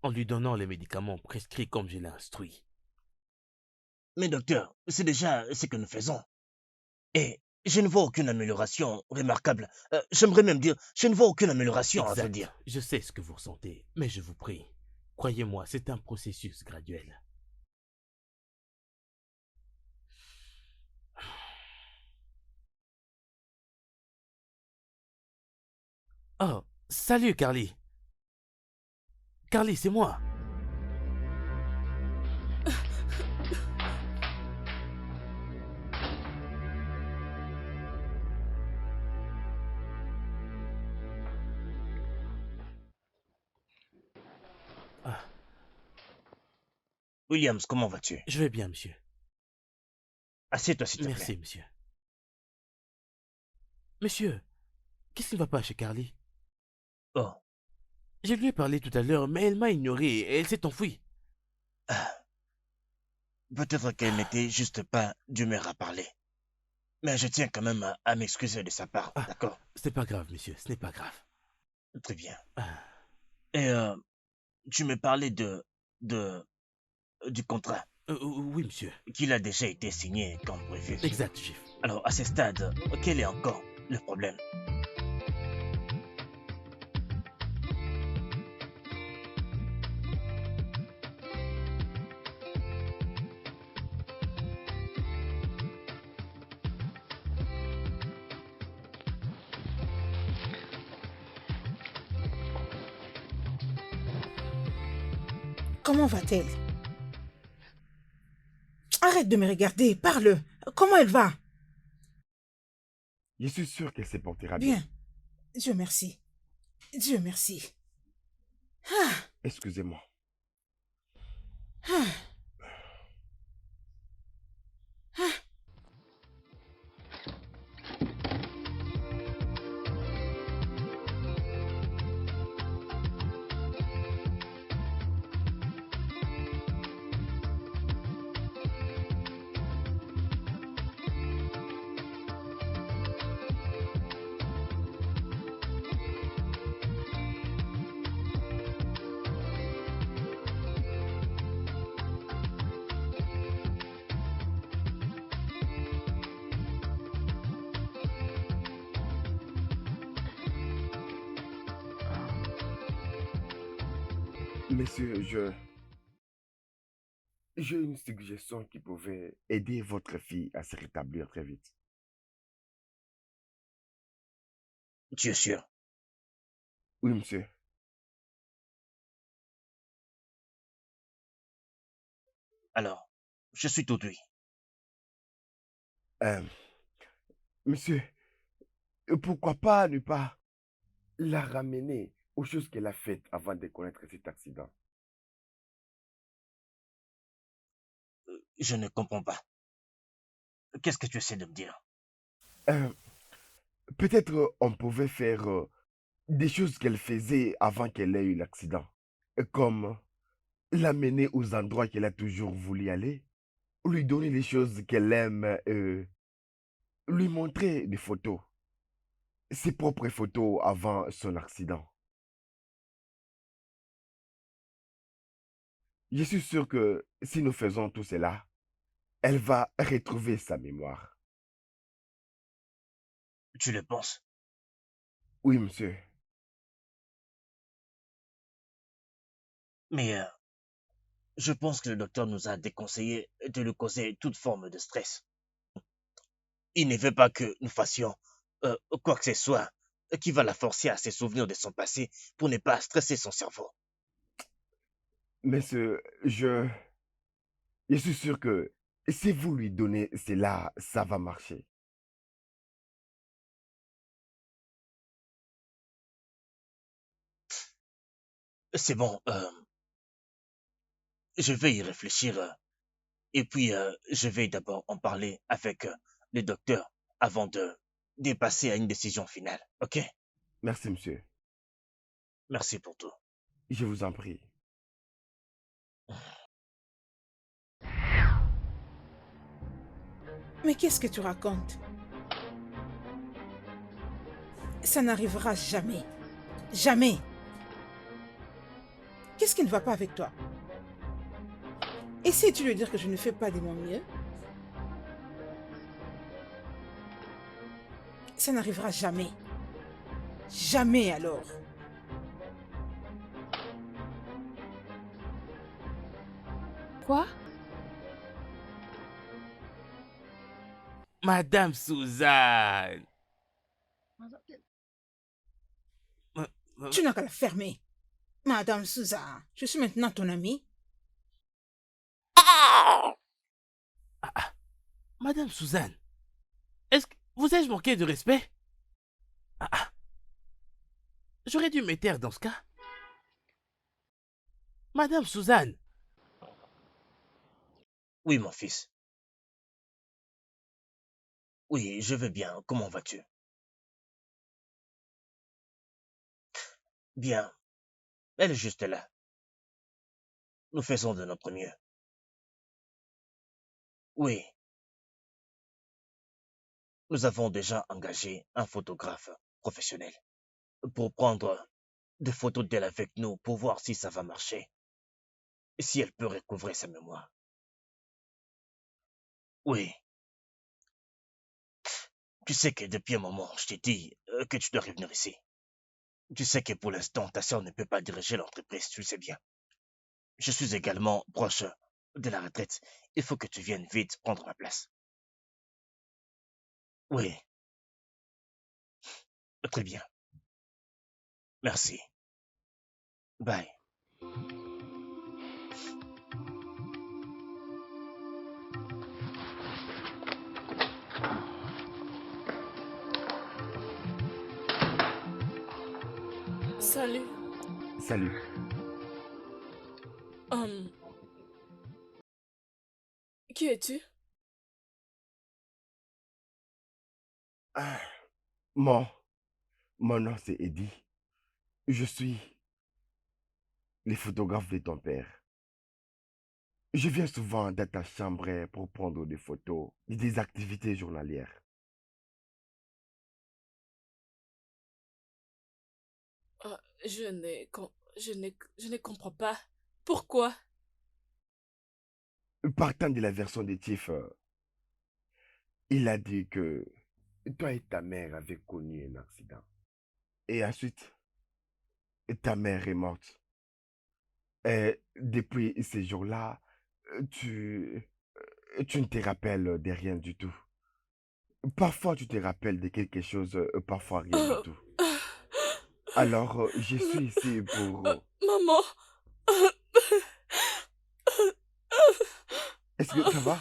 en lui donnant les médicaments prescrits comme je l'ai instruit. Mais docteur, c'est déjà ce que nous faisons. Et je ne vois aucune amélioration remarquable. J'aimerais même dire, je ne vois aucune amélioration, à vrai Exact. dire. Je sais ce que vous ressentez, mais je vous prie, croyez-moi, c'est un processus graduel. Oh, salut Carly. Carly, c'est moi. Williams, comment vas-tu? Je vais bien, monsieur. Assieds-toi, s'il te plaît. Merci, monsieur. Monsieur, qu'est-ce qui ne va pas chez Carly? Oh, Je lui ai parlé tout à l'heure, mais elle m'a ignoré et elle s'est enfuie. peut-être qu'elle n'était juste pas d'humeur à parler. Mais je tiens quand même à m'excuser de sa part, d'accord? Ce n'est pas grave, monsieur, ce n'est pas grave. Très bien. Ah, Et tu me parlais du contrat oui, monsieur. qu'il a déjà été signé comme prévu. Exact, chef. Alors, à ce stade, quel est encore le problème? Comment va-t-elle? Arrête de me regarder, parle. Comment elle va? Je suis sûr qu'elle se portera bien. Bien. Dieu merci. Dieu merci. Ah, Excusez-moi. ah, ah. Monsieur, j'ai une suggestion qui pouvait aider votre fille à se rétablir très vite. Tu es sûr? Oui, monsieur. Alors, je suis tout oui. Euh, Monsieur, pourquoi pas ne pas la ramener aux choses qu'elle a faites avant de connaître cet accident? Je ne comprends pas. Qu'est-ce que tu essaies de me dire? Euh, Peut-être on pouvait faire des choses qu'elle faisait avant qu'elle ait eu l'accident. Comme l'amener aux endroits qu'elle a toujours voulu aller, lui donner les choses qu'elle aime, lui montrer des photos. ses propres photos avant son accident. Je suis sûr que si nous faisons tout cela, elle va retrouver sa mémoire. Tu le penses? Oui, monsieur. Mais je pense que le docteur nous a déconseillé de lui causer toute forme de stress. Il ne veut pas que nous fassions quoi que ce soit qui va la forcer à se souvenir de son passé pour ne pas stresser son cerveau. Monsieur, je suis sûr que si vous lui donnez cela, ça va marcher. C'est bon, je vais y réfléchir et puis je vais d'abord en parler avec le docteur avant de passer à une décision finale. Ok? Merci, monsieur. Merci pour tout. Je vous en prie. Mais qu'est-ce que tu racontes? Ça n'arrivera jamais. Jamais. Qu'est-ce qui ne va pas avec toi? Essaies-tu de dire que je ne fais pas de mon mieux? Ça n'arrivera jamais. Jamais alors. Quoi? Madame Suzanne. Tu n'as qu'à la fermer. Madame Souza, je suis maintenant ton amie. Madame Suzanne, est-ce que vous ai-je manqué de respect? J'aurais dû me taire dans ce cas. Madame Suzanne. Oui, mon fils. Oui, je vais bien. Comment vas-tu? Bien. Elle est juste là. Nous faisons de notre mieux. Oui. Nous avons déjà engagé un photographe professionnel pour prendre des photos d'elle avec nous pour voir si ça va marcher et si elle peut recouvrer sa mémoire. Oui. Tu sais que depuis un moment, je t'ai dit que tu dois revenir ici. Tu sais que pour l'instant, ta sœur ne peut pas diriger l'entreprise, tu le sais bien. Je suis également proche de la retraite. Il faut que tu viennes vite prendre ma place. Oui, très bien. Merci. Bye. Salut. Salut. Qui es-tu? Ah, mon nom c'est Eddie. Je suis le photographe de ton père. Je viens souvent dans ta chambre pour prendre des photos des activités journalières. Je ne comprends pas. Pourquoi? Partant de la version de Tiff, il a dit que toi et ta mère avez connu un accident. Et ensuite, ta mère est morte. Et depuis ces jours-là, tu ne te rappelles de rien du tout. Parfois, tu te rappelles de quelque chose, parfois rien du tout. Alors, je suis ici pour... Maman. Est-ce que ça va?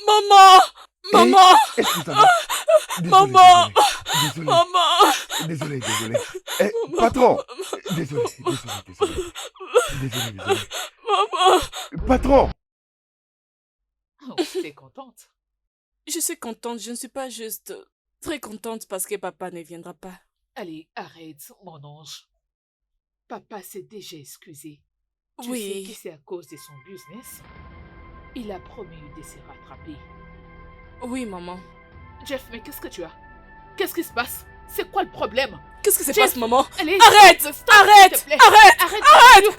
Maman. Eh, Maman. est-ce que ça va? Désolé, Maman. désolé. Maman. Désolé, désolé. Eh, Maman. patron! Désolé, désolé. Désolé. Maman. Patron! Oh, t'es contente? Je suis contente, je ne suis pas juste très contente parce que papa ne viendra pas. Allez, arrête, mon ange. Papa s'est déjà excusé. Tu Oui. sais que c'est à cause de son business. Il a promis de se rattraper. Oui, maman. Jeff, mais qu'est-ce que tu as? Qu'est-ce qui se passe? C'est quoi le problème? Qu'est-ce que se Chief, passe, maman? allez, Arrête! stop, Arrête! s'il te plaît. Arrête! Arrête! Arrête!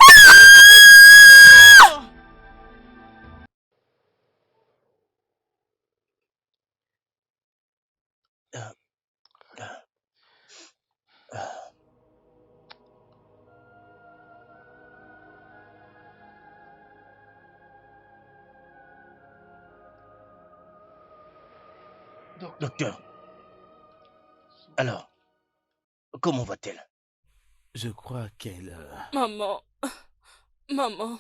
Docteur, alors, comment va-t-elle? Je crois qu'elle... Maman. Maman.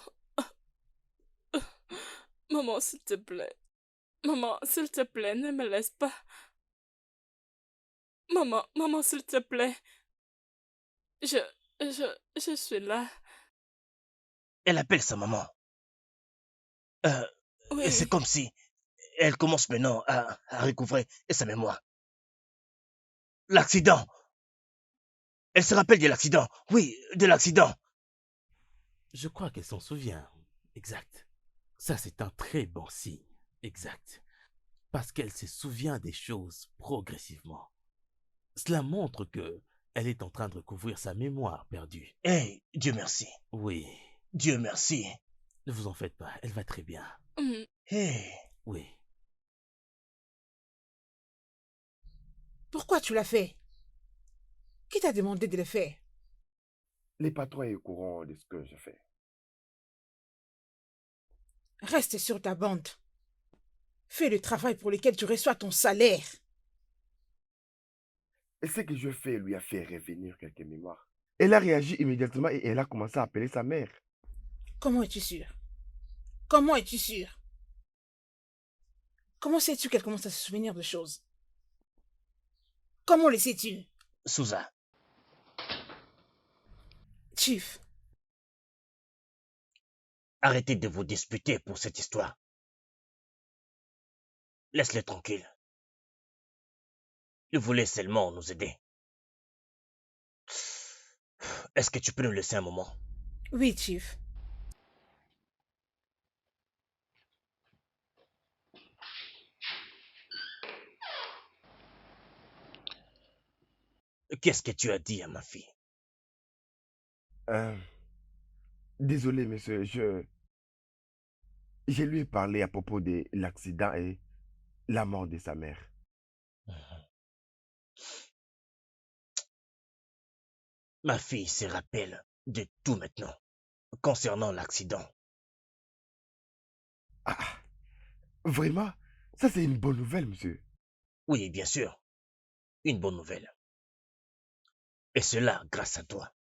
Maman, s'il te plaît. Maman, s'il te plaît, ne me laisse pas. Maman, s'il te plaît. Je suis là. Elle appelle sa maman. Oui. C'est comme si elle commence maintenant à recouvrer sa mémoire. L'accident. Elle se rappelle de l'accident. Oui, de l'accident. Je crois qu'elle s'en souvient. Exact. Ça, c'est un très bon signe. Exact. Parce qu'elle se souvient des choses progressivement. Cela montre que elle est en train de recouvrir sa mémoire perdue. Eh, Dieu merci. Oui. Dieu merci. Ne vous en faites pas, elle va très bien. Eh, Oui. Pourquoi tu l'as fait? Qui t'a demandé de le faire? Les patrons est au courant de ce que je fais. Reste sur ta bande. Fais le travail pour lequel tu reçois ton salaire. Et ce que je fais lui a fait revenir quelques mémoires. Elle a réagi immédiatement et elle a commencé à appeler sa mère. Comment es-tu sûr? Comment es-tu sûr? Comment sais-tu qu'elle commence à se souvenir de choses? Comment le sais-tu? Souza, Chief, arrêtez de vous disputer pour cette histoire. Laisse-le tranquille. Il voulait seulement nous aider. Est-ce que tu peux nous laisser un moment? oui, Chief. Qu'est-ce que tu as dit à ma fille? Désolé, monsieur, je lui ai parlé à propos de l'accident et la mort de sa mère. Ma fille se rappelle de tout maintenant concernant l'accident. Ah, vraiment? Ça, c'est une bonne nouvelle, monsieur. Oui, bien sûr, une bonne nouvelle. Et cela grâce à toi.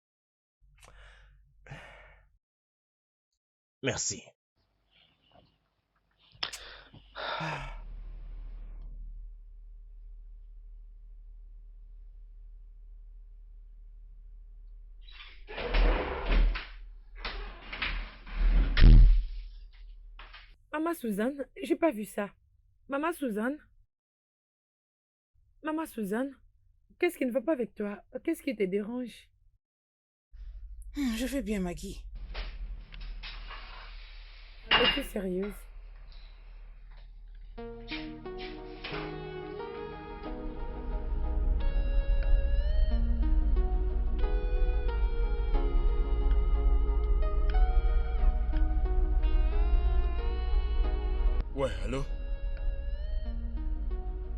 Merci. Maman Suzanne, j'ai pas vu ça. Maman Suzanne? Maman Suzanne? Qu'est-ce qui ne va pas avec toi? Qu'est-ce qui te dérange? Je vais bien, Maggie. Es-tu sérieuse? Ouais, allô?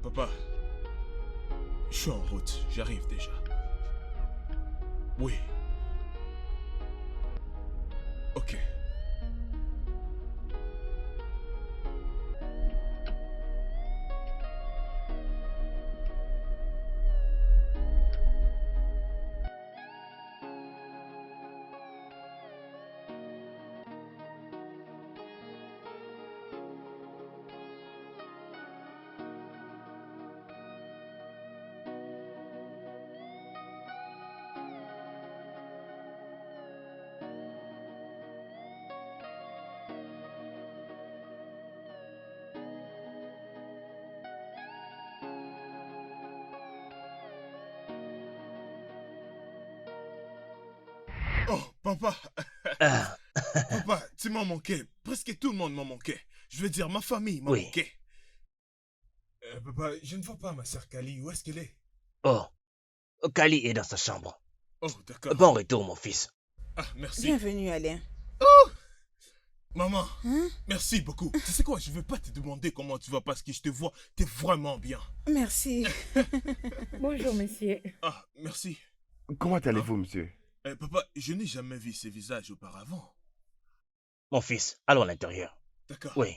Papa, je suis en route, j'arrive déjà. Oui. Ok. Oh, papa. Ah, Papa, tu m'as manqué. Presque tout le monde m'a manqué. Je veux dire, ma famille m'a Oui. manqué. Papa, je ne vois pas ma sœur Kali. Où est-ce qu'elle est? oh, Kali est dans sa chambre. Oh, d'accord. Bon retour, mon fils. Ah, merci. Bienvenue, Alain. Maman, Hein? merci beaucoup. Tu sais quoi, je vais pas te demander comment tu vas parce que je te vois, t'es vraiment bien. Merci. Bonjour, monsieur. Ah, merci. Comment allez-vous, monsieur? Papa, je n'ai jamais vu ces visages auparavant. Mon fils, allons à l'intérieur. D'accord. Oui.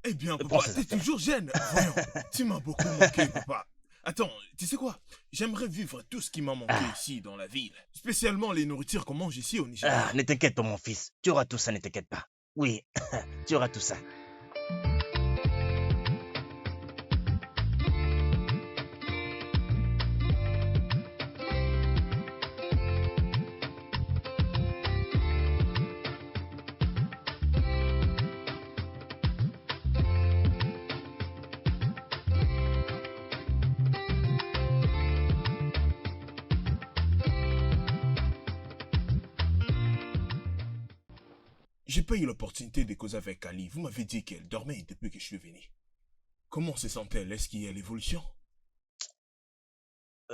Eh bien, Prends papa, ces t'es affaires. toujours jeune. Voyons, tu m'as beaucoup manqué, papa. Attends, tu sais quoi? J'aimerais vivre tout ce qui m'a manqué ici dans la ville. Spécialement les nourritures qu'on mange ici au Nigeria. Ah, ne t'inquiète pas, mon fils. Tu auras tout ça, ne t'inquiète pas. Oui, tu auras tout ça. J'ai pas eu l'opportunité de causer avec Ali. Vous m'avez dit qu'elle dormait depuis que je suis venu. Comment se sent-elle? Est-ce qu'il y a l'évolution?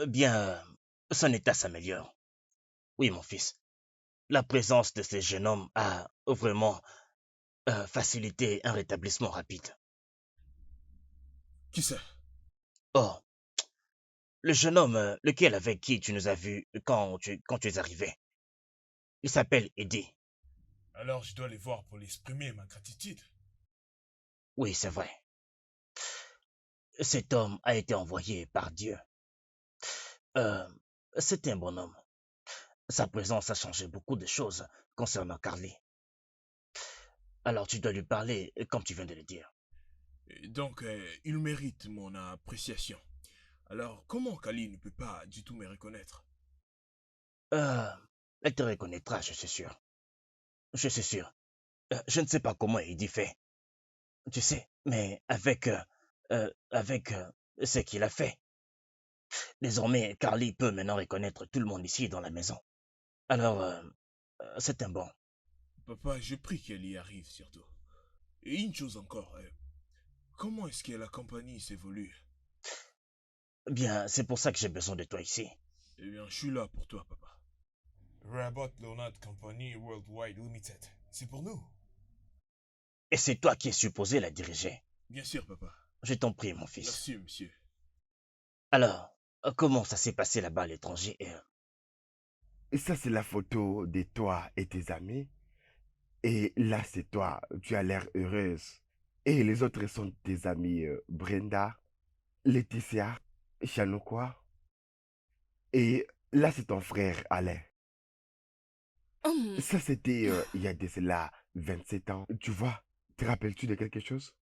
Bien, son état s'améliore. Oui, mon fils. La présence de ces jeunes hommes a vraiment facilité un rétablissement rapide. Qui ça? Oh, le jeune homme, lequel avec qui tu nous as vus quand tu es arrivé. Il s'appelle Eddie. Alors je dois les voir pour l'exprimer ma gratitude. Oui, c'est vrai. Cet homme a été envoyé par Dieu. C'est un bon homme. Sa présence a changé beaucoup de choses concernant Carly. Alors tu dois lui parler comme tu viens de le dire. Donc, il mérite mon appréciation. Alors, comment Kali ne peut pas du tout me reconnaître? Elle te reconnaîtra, je suis sûr. Je suis sûr. Je ne sais pas comment Eddie fait. Tu sais, mais avec ce qu'il a fait. Désormais, Carly peut maintenant reconnaître tout le monde ici dans la maison. Alors, c'est un bon. Papa, je prie qu'elle y arrive surtout. Et une chose encore, comment est-ce que la compagnie s'évolue? Bien, c'est pour ça que j'ai besoin de toi ici. Eh bien, je suis là pour toi, papa. Rabot Leonard Company Worldwide Limited. C'est pour nous. Et c'est toi qui es supposé la diriger. Bien sûr, papa. Je t'en prie, mon fils. Merci, monsieur. Alors, comment ça s'est passé là-bas à l'étranger? Et ça, c'est la photo de toi et tes amis. Et là, c'est toi. Tu as l'air heureuse. Et les autres sont tes amis Brenda, Laetitia, Chanokwa. Et là, c'est ton frère Alain. Ça, c'était il y a de cela 27 ans. Tu vois, te rappelles-tu de quelque chose?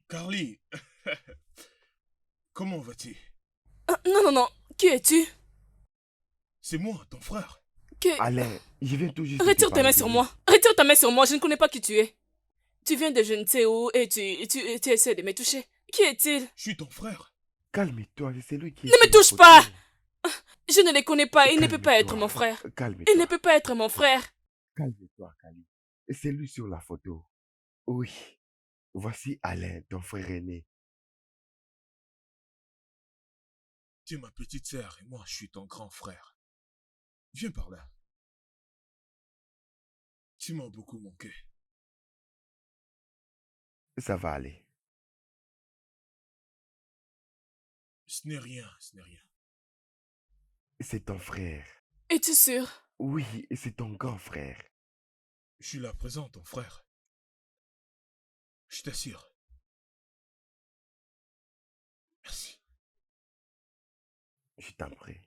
Carly, comment vas-tu? Non. Qui es-tu? C'est moi, ton frère. Alain, je viens tout juste. Retire tes mains sur moi. Retire ta main sur moi. Je ne connais pas qui tu es. Tu viens de je ne sais où et tu essaies de me toucher. Qui est-il? Je suis ton frère. Calme-toi, c'est lui qui... Ne me touche pas! Je ne les connais pas. Il ne peut pas être mon frère. Calme-toi. Il ne peut pas être mon frère. Calme-toi, Kali. C'est lui sur la photo. Oui. Voici Alain, ton frère aîné. Tu es ma petite sœur et moi, je suis ton grand frère. Viens par là. Tu m'as beaucoup manqué. Ça va aller. Ce n'est rien, ce n'est rien. C'est ton frère. Es-tu sûr? Oui, c'est ton grand frère. Je suis là présent, ton frère. Je t'assure. Merci. Je t'en prie.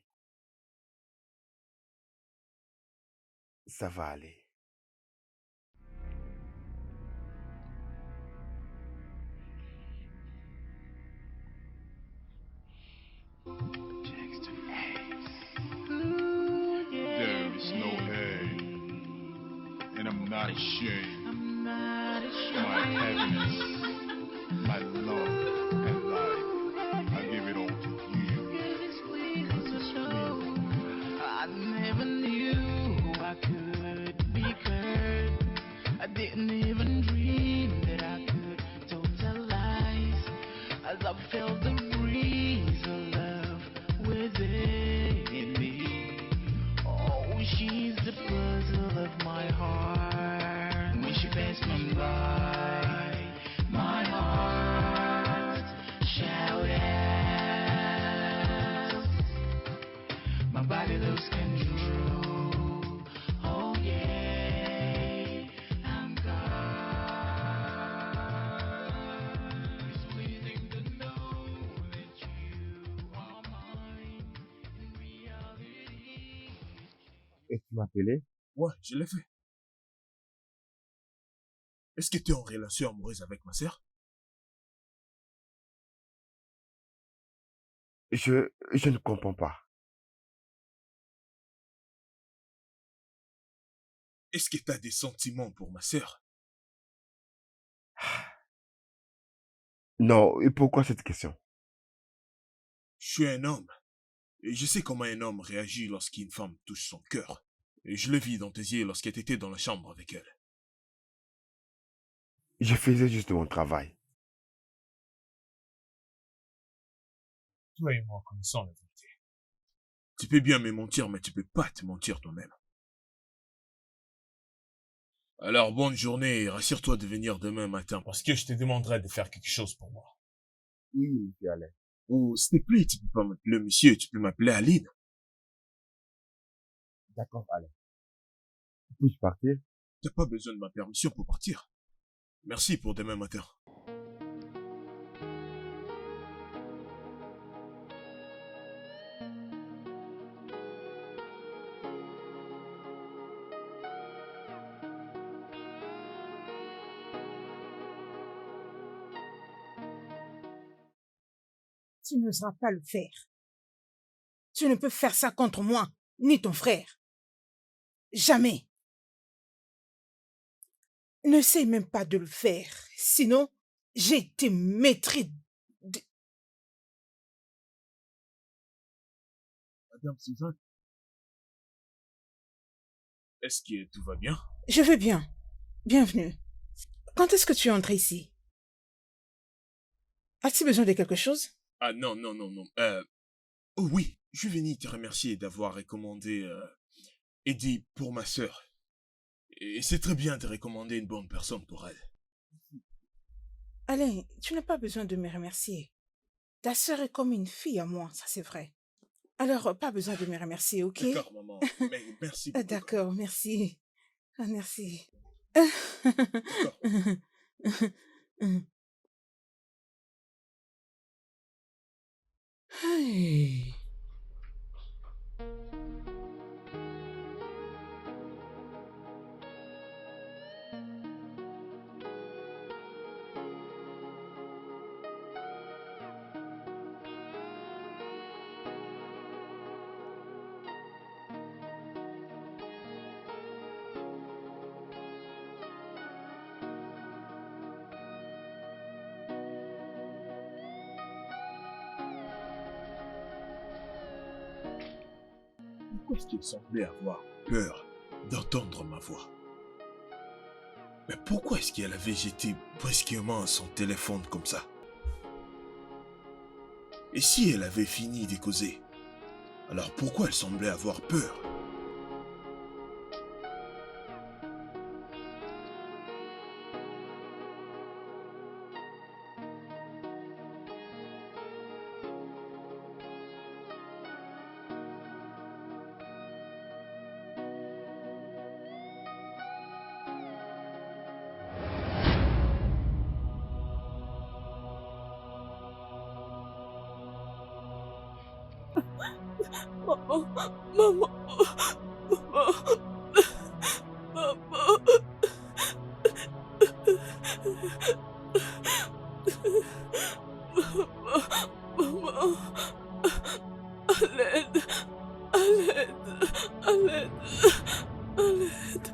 Ça va aller. There is no hate, and I'm not ashamed. My happiness, my love, and life, I give it all to you. 'Cause it's real. I never knew I could be cursed. I didn't even dream that I could totalize. As I felt the breeze Et tu m'as appelé? Ouais, je l'ai fait. Est-ce que tu es en relation amoureuse avec ma sœur? Je ne comprends pas. Est-ce que tu as des sentiments pour ma sœur? Non, et pourquoi cette question? Je suis un homme. Et je sais comment un homme réagit lorsqu'une femme touche son cœur. Et je le vis dans tes yeux lorsque tu étais dans la chambre avec elle. Je faisais juste mon travail. Toi et moi connaissons la vérité. Tu peux bien me mentir, mais tu peux pas te mentir toi-même. Alors bonne journée et rassure-toi de venir demain matin parce que je te demanderai de faire quelque chose pour moi. Oui, monsieur Alain. Oh, s'il te plaît, tu peux pas m'appeler monsieur, tu peux m'appeler Aline. D'accord, Alain. Puis-je partir? T'as pas besoin de ma permission pour partir. Merci pour demain matin. Tu n'oseras pas le faire. Tu ne peux faire ça contre moi, ni ton frère. Jamais. N'essaie même pas de le faire. Sinon, j'ai te mettrai... Madame Suzanne, est-ce que tout va bien? Je vais bien. Bienvenue. Quand est-ce que tu es entré ici? As-tu besoin de quelque chose? Ah non. Oh oui, je venais te remercier d'avoir recommandé Eddie pour ma sœur. Et c'est très bien de recommander une bonne personne pour elle. Alain, tu n'as pas besoin de me remercier. Ta sœur est comme une fille à moi, ça c'est vrai. Alors, pas besoin de me remercier, ok? D'accord, maman. Mais merci beaucoup. D'accord, merci. Ah, merci. D'accord. Hey. Pourquoi est-ce qu'il semblait avoir peur d'entendre ma voix? Mais pourquoi est-ce qu'elle avait jeté brusquement son téléphone comme ça? Et si elle avait fini de causer, alors pourquoi elle semblait avoir peur? Maman, maman, maman, maman, à l'aide, à l'aide, à l'aide, à l'aide, à l'aide.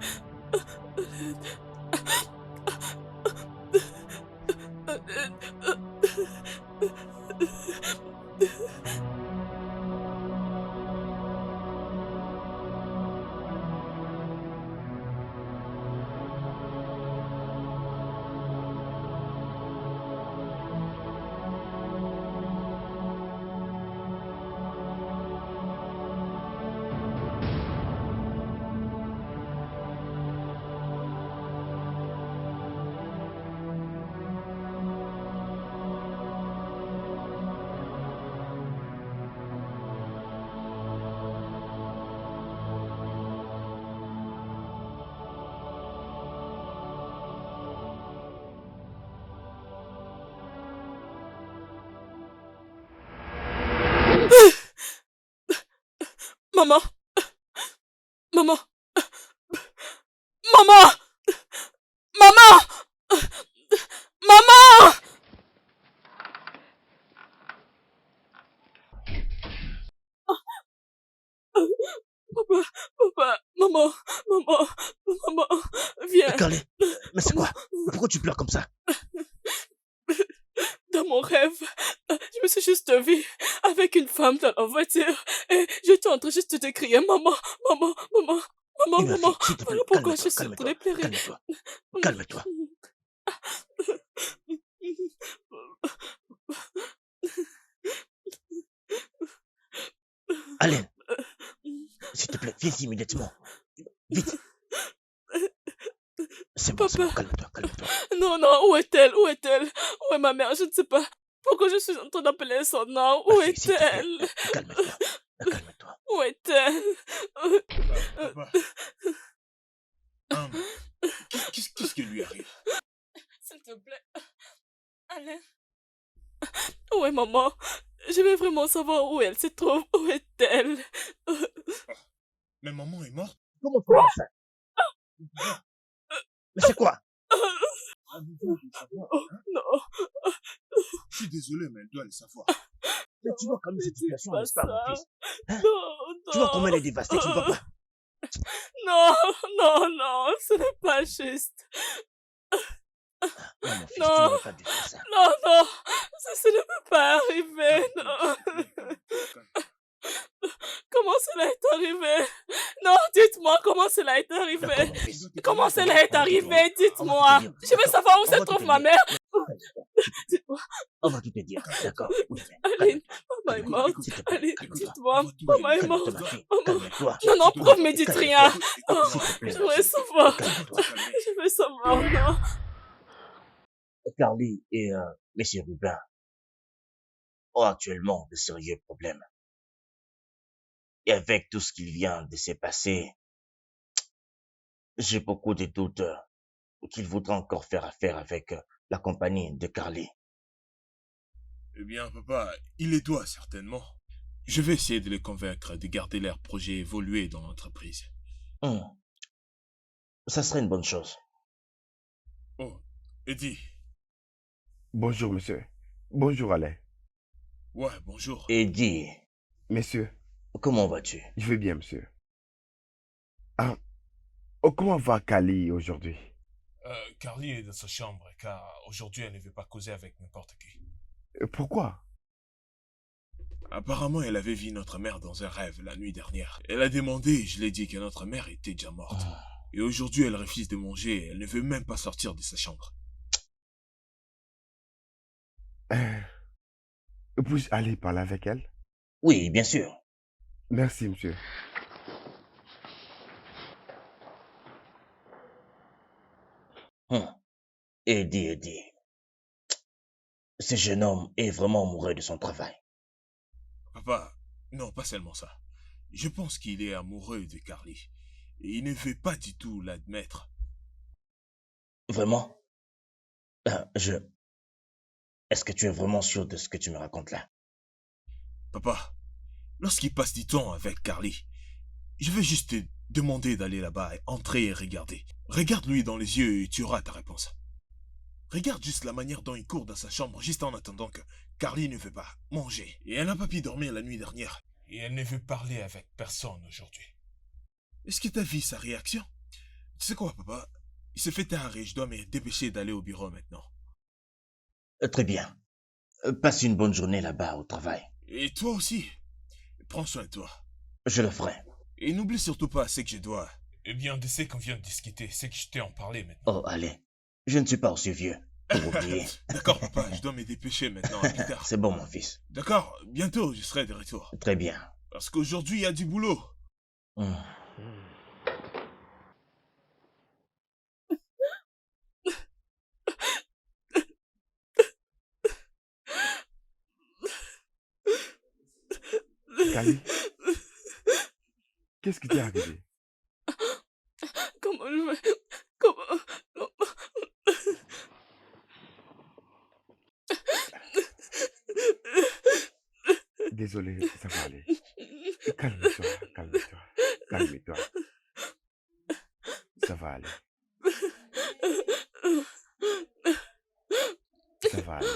Maman, Maman! Maman! Maman! Maman! Papa, papa, maman, maman, maman, viens. Carly, mais c'est quoi? Pourquoi tu pleures comme ça? Dans mon rêve, je me suis juste vue avec une femme dans la voiture et j'étais en train juste de crier maman, maman, maman, maman, Ma maman. fille, s'il te plaît, Voilà pourquoi je calme-toi, suis en train calme-toi, de pleurer. calme-toi, calme-toi. Alain, s'il te plaît, viens ici immédiatement. Vite. C'est bon, Papa. calme-toi, calme-toi. Non, non, où est-elle? Où est-elle? Où est ma mère? Je ne sais pas. Pourquoi je suis en train d'appeler son nom? Où Ma fille, s'il te plaît, est-elle? calme-toi, calme-toi. Où est-elle? Papa. Qu'est-ce qui lui arrive? S'il te plaît. Alain. Où est maman? Je veux vraiment savoir où elle se trouve. Où est-elle? Mais maman est morte? Comment ça? Mais c'est quoi? Oh, non. Je suis désolé, mais elle doit le savoir. Mais tu vois comme cette situation, n'est-ce pas, mon fils? Hein? Non, non. Tu vois comment elle est dévastée, tu ne vois pas? Non, non, non, ce n'est pas juste. Non, mon fils, tu Non, n'aurais pas dû faire ça. non, non, ça ne peut pas arriver, non. Comment cela est arrivé? Non, dites-moi comment cela est D'accord, arrivé. mon fils. Comment cela est arrivé? Dites-moi. Je veux savoir où se trouve ma mère. Dites-moi. On va tout te dire, d'accord? Oui, Aline, maman est morte. s'il te plaît, Allez, calme-toi. dites-moi, maman est morte. Calme-toi, ma fille, Maman. calme-toi. Non, non, preuve me dites rien. Oh, S'il te plaît, je veux savoir. calme-toi. Je veux savoir, non. Carly et Monsieur Rubin ont actuellement de sérieux problèmes. Et avec tout ce qui vient de se passer, j'ai beaucoup de doutes qu'il voudra encore faire affaire avec la compagnie de Carly. Eh bien, papa, il les doit certainement. Je vais essayer de les convaincre de garder leur projet évoluer dans l'entreprise. Ça serait une bonne chose. Oh, Eddie. Bonjour, monsieur. Bonjour, Alain. Ouais, bonjour. Eddie, Monsieur, comment vas-tu? je vais bien, monsieur. Ah, oh, comment va Kali aujourd'hui? Carly est dans sa chambre, car aujourd'hui elle ne veut pas causer avec n'importe qui. Pourquoi? Apparemment, elle avait vu notre mère dans un rêve la nuit dernière. Elle a demandé et je lui ai dit que notre mère était déjà morte. Et aujourd'hui, elle refuse de manger et elle ne veut même pas sortir de sa chambre. Puis-je aller parler avec elle? Oui, bien sûr. Merci, monsieur. Eddie. Ce jeune homme est vraiment amoureux de son travail. Papa, non, pas seulement ça. Je pense qu'il est amoureux de Carly. Et il ne veut pas du tout l'admettre. Vraiment? Est-ce que tu es vraiment sûr de ce que tu me racontes là? Papa, lorsqu'il passe du temps avec Carly, je vais juste te demander d'aller là-bas et entrer et regarder. Regarde-lui dans les yeux et tu auras ta réponse. Regarde juste la manière dont il court dans sa chambre juste en attendant que Carly ne veut pas manger. Et elle n'a pas pu dormir la nuit dernière. Et elle ne veut parler avec personne aujourd'hui. Est-ce que t'as vu sa réaction? Tu sais quoi, papa? Il se fait tard et je dois me dépêcher d'aller au bureau maintenant. Très bien. Passe une bonne journée là-bas au travail. Et toi aussi. Prends soin de toi. Je le ferai. Et n'oublie surtout pas ce que je dois. Eh bien, de ce qu'on vient de discuter, c'est que je t'ai en parlé maintenant. Oh, allez. Je ne suis pas aussi vieux pour oublier. D'accord, papa, je dois me dépêcher maintenant. À plus tard. C'est bon, mon fils. D'accord, bientôt je serai de retour. Très bien. Parce qu'aujourd'hui, il y a du boulot. Kali, qu'est-ce qui t'est arrivé? Comment je vais... Comment... Désolé, ça va aller. Calme-toi, calme-toi, calme-toi. Ça va aller. Ça va aller.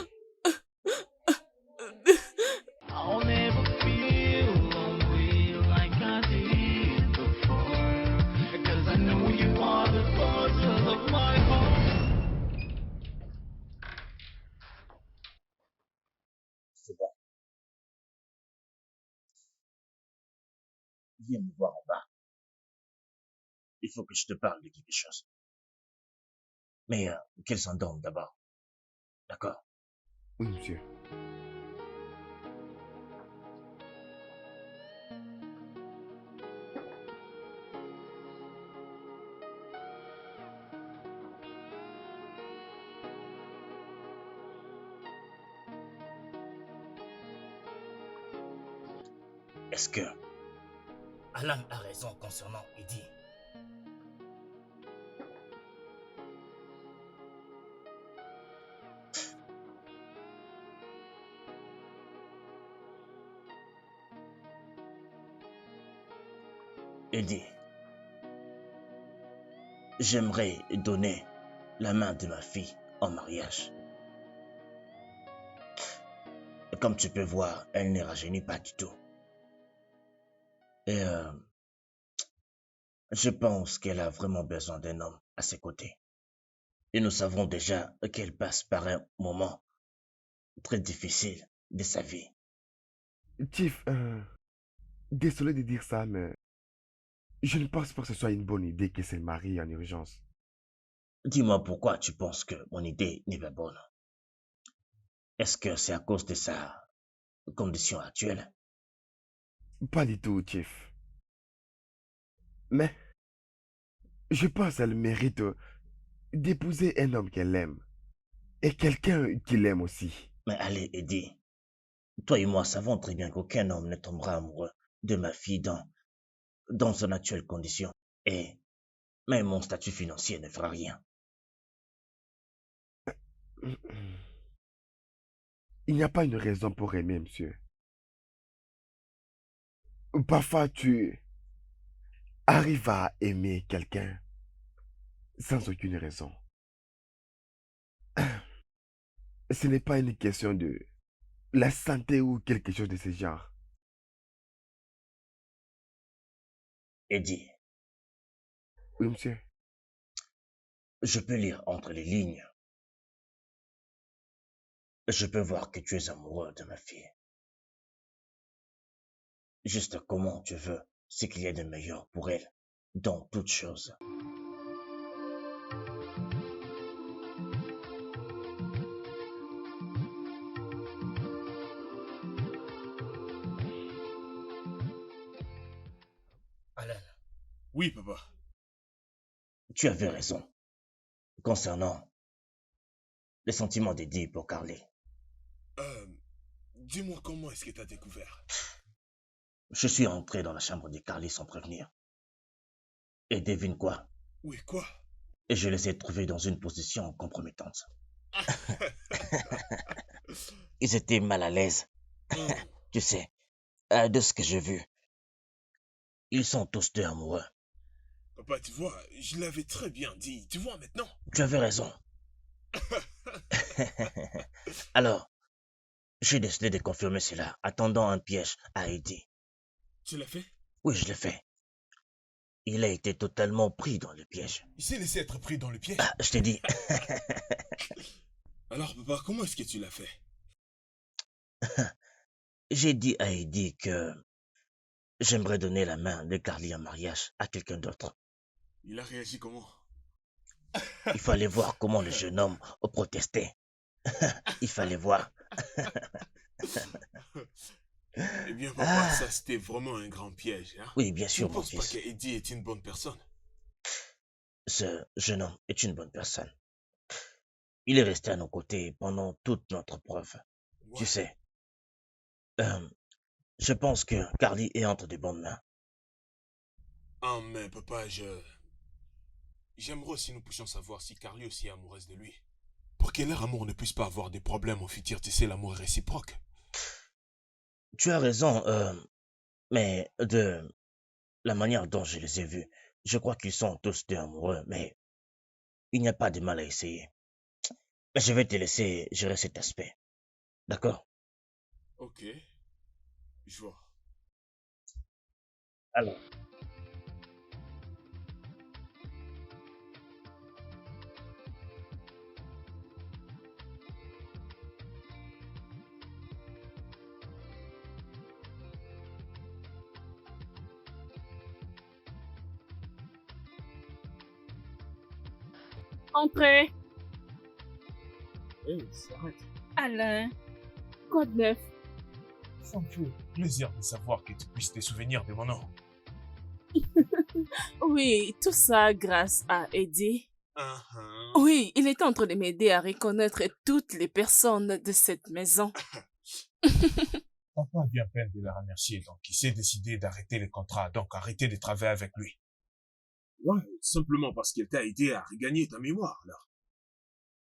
I'll never feel lonely like I did before. 'Cause I know you are the thoughts of my heart. C'est bon. Viens me voir en bas. Il faut que je te parle de quelque chose. Mais qu'elle s'endorme d'abord. D'accord? Oui, monsieur. Est-ce que Alan a raison concernant Eddie? Eddie, j'aimerais donner la main de ma fille en mariage. Comme tu peux voir, elle ne rajeunit pas du tout. Et je pense qu'elle a vraiment besoin d'un homme à ses côtés. Et nous savons déjà qu'elle passe par un moment très difficile de sa vie. Chief, désolé de dire ça, mais je ne pense pas que ce soit une bonne idée qu'elle se marie en urgence. Dis-moi pourquoi tu penses que mon idée n'est pas bonne. Est-ce que c'est à cause de sa condition actuelle? Pas du tout, Chief. Mais je pense qu'elle mérite d'épouser un homme qu'elle aime. Et quelqu'un qui l'aime aussi. Mais allez, Eddie, toi et moi savons très bien qu'aucun homme ne tombera amoureux de ma fille dans son actuelle condition. Et même mon statut financier ne fera rien. Il n'y a pas une raison pour aimer, monsieur. Parfois, tu arrives à aimer quelqu'un sans aucune raison. Ce n'est pas une question de la santé ou quelque chose de ce genre. Eddie, Oui, monsieur. je peux lire entre les lignes. Je peux voir que tu es amoureux de ma fille. Juste comment tu veux ce qu'il y a de meilleur pour elle dans toutes choses. Alan, Oui, papa. tu avais raison concernant les sentiments d'Eddie pour Carly. Dis-moi comment est-ce que t'as découvert? Je suis entré dans la chambre de Carly sans prévenir. Et devine quoi? Oui, quoi? Et je les ai trouvés dans une position compromettante. Ils étaient mal à l'aise. Tu sais, de ce que j'ai vu. Ils sont tous deux amoureux. Papa, tu vois, je l'avais très bien dit. Tu vois maintenant? Tu avais raison. Alors, j'ai décidé de confirmer cela, attendant un piège à Eddie. Tu l'as fait? Oui, je l'ai fait. Il a été totalement pris dans le piège. Il s'est laissé être pris dans le piège. Ah, je t'ai dit. Alors, papa, comment est-ce que tu l'as fait? J'ai dit à Eddie que j'aimerais donner la main de Carly en mariage à quelqu'un d'autre. Il a réagi comment? Il fallait voir comment le jeune homme protestait. Il fallait voir. Eh bien, papa, ça c'était vraiment un grand piège. Hein? Oui, bien sûr, Je ne mon pense pas fils. que Eddie est une bonne personne. Ce jeune homme est une bonne personne. Il est resté à nos côtés pendant toute notre preuve. Ouais. Tu sais, je pense que Carly est entre de bonnes mains. Ah, mais papa, j'aimerais si nous puissions savoir si Carly aussi est amoureuse de lui. Pour que leur amour ne puisse pas avoir des problèmes au futur, tu sais, l'amour est réciproque. Tu as raison, mais de la manière dont je les ai vus, Je crois qu'ils sont tous deux amoureux, mais il n'y a pas de mal à essayer. Mais je vais te laisser gérer cet aspect. D'accord? Ok, je vois. Alors, Entrez. Hé, s'arrête. Alain, quoi de neuf? Ça me fait plaisir de savoir que tu puisses te souvenir de mon nom. Oui, tout ça grâce à Eddie. Uh-huh. Oui, il était en train de m'aider à reconnaître toutes les personnes de cette maison. Papa vient à peine de le remercier, donc il s'est décidé d'arrêter le contrat, donc arrêter de travailler avec lui. Ouais, simplement parce qu'il t'a aidé à regagner ta mémoire, là.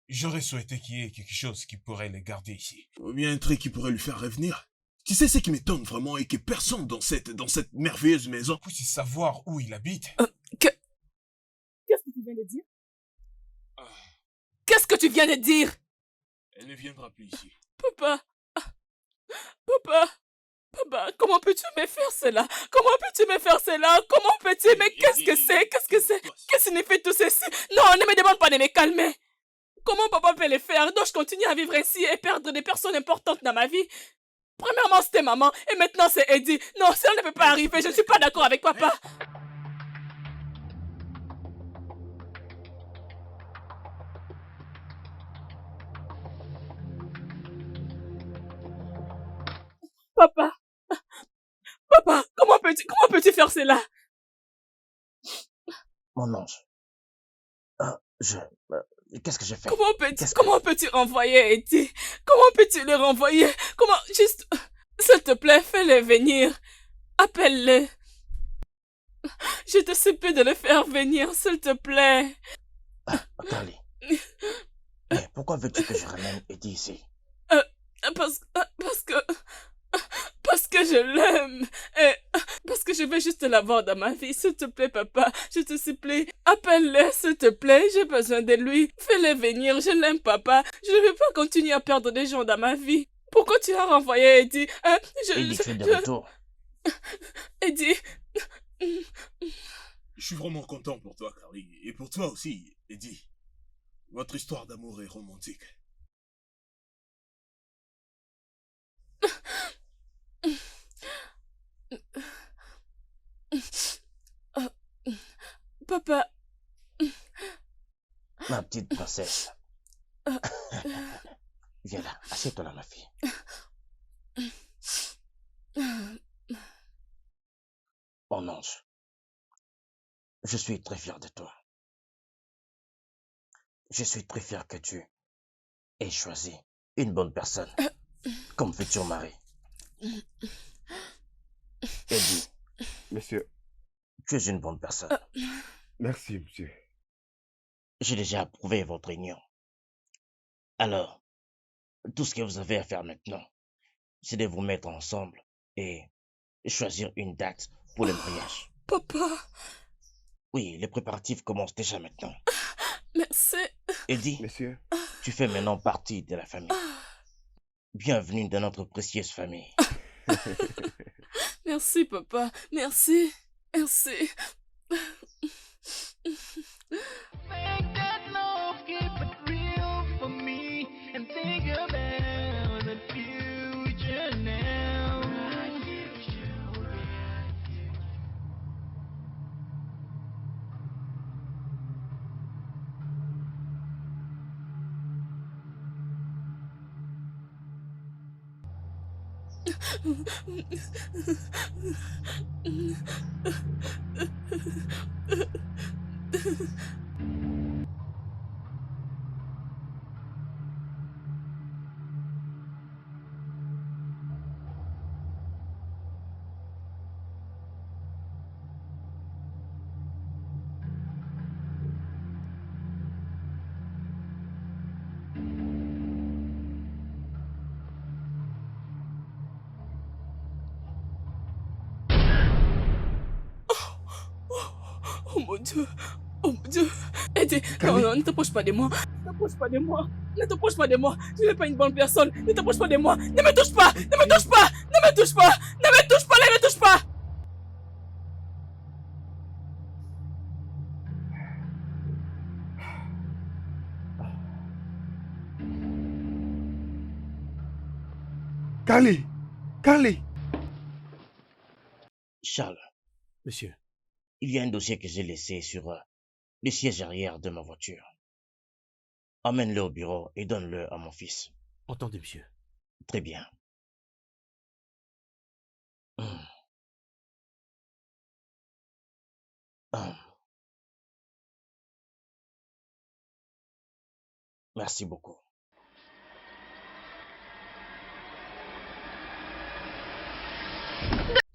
J'aurais souhaité qu'il y ait quelque chose qui pourrait le garder ici. Ou bien un truc qui pourrait lui faire revenir. Tu sais ce qui m'étonne vraiment et que personne dans cette merveilleuse maison puisse savoir où il habite. Qu'est-ce que tu viens de dire? Qu'est-ce que tu viens de dire? Elle ne viendra plus ici. Papa, papa, comment peux-tu me faire cela? Comment peux-tu me faire cela? Comment peux-tu? Mais qu'est-ce que c'est? Qu'est-ce que c'est? Qu'est-ce que signifie tout ceci? Non, ne me demande pas de me calmer. Comment papa peut le faire? Dois-je continuer à vivre ainsi et perdre des personnes importantes dans ma vie? Premièrement, c'était maman et maintenant c'est Eddie. Non, ça ne peut pas arriver. Je ne suis pas d'accord avec papa. Papa, comment peux-tu faire cela? mon ange. Qu'est-ce que j'ai fait? Comment peux-tu renvoyer Eddie? Comment peux-tu le renvoyer? Comment, juste, s'il te plaît, fais-le venir. Appelle-le. Je te supplie de le faire venir, s'il te plaît. Carly. Mais pourquoi veux-tu que je ramène Eddie ici? Parce que je l'aime. Et parce que je veux juste l'avoir dans ma vie. S'il te plaît, papa, je te supplie. Appelle-le, s'il te plaît. J'ai besoin de lui. Fais-le venir. Je l'aime, papa. Je ne veux pas continuer à perdre des gens dans ma vie. Pourquoi tu as renvoyé Eddie? Eddie, tu es de retour. Eddie. Je suis vraiment content pour toi, Carly. Et pour toi aussi, Eddie. Votre histoire d'amour est romantique. Papa. Ma petite princesse. Viens là, assieds-toi là, ma fille. Mon ange, je suis très fier de toi. Je suis très fier que tu aies choisi une bonne personne comme futur mari. Eddie, Monsieur, tu es une bonne personne. merci, monsieur. J'ai déjà approuvé votre union. Alors, tout ce que vous avez à faire maintenant, c'est de vous mettre ensemble et choisir une date pour le mariage. Papa. Oui, les préparatifs commencent déjà maintenant. Merci. Eddie, Monsieur, tu fais maintenant partie de la famille. Bienvenue dans notre précieuse famille. Merci, papa. Merci. Merci. Make that love, keep it real for me, and think about the future now. Oh mon Dieu. Oh mon Dieu. Eddie, non, non, ne t'approche pas de moi. Ne t'approche pas de moi. Ne t'approche pas de moi. Je n'ai pas une bonne personne. Ne t'approche pas de moi. Ne me touche pas. Ne me touche pas. Ne me touche pas. Ne me touche pas. Ne me touche pas. Carly! Carly! Charles, Monsieur, il y a un dossier que j'ai laissé sur le siège arrière de ma voiture. Emmène-le au bureau et donne-le à mon fils. entendu, monsieur. Très bien. Merci beaucoup.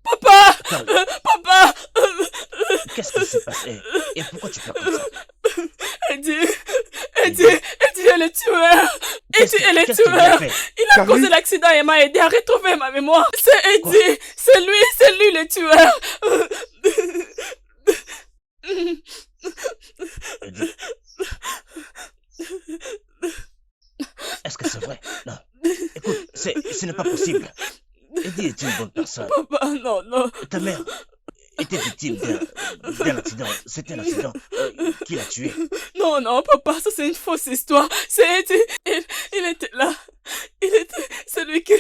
Papa! Carly, Papa! qu'est-ce qui s'est passé? Et pourquoi tu pleures comme ça? Eddie, elle est tueur. Eddie, elle est Qu'est-ce qu'il a tueur. fait? Il a causé l'accident et m'a aidé à retrouver ma mémoire. C'est Eddie, c'est lui le tueur. Eddie. Est-ce que c'est vrai? Non. Écoute, ce n'est pas possible. Eddie est une bonne personne. Papa, non. Ta mère était victime d'un accident. C'était un accident qui l'a tué. Non, papa, ça c'est une fausse histoire. C'est Eddie. Il était là. Il était celui qui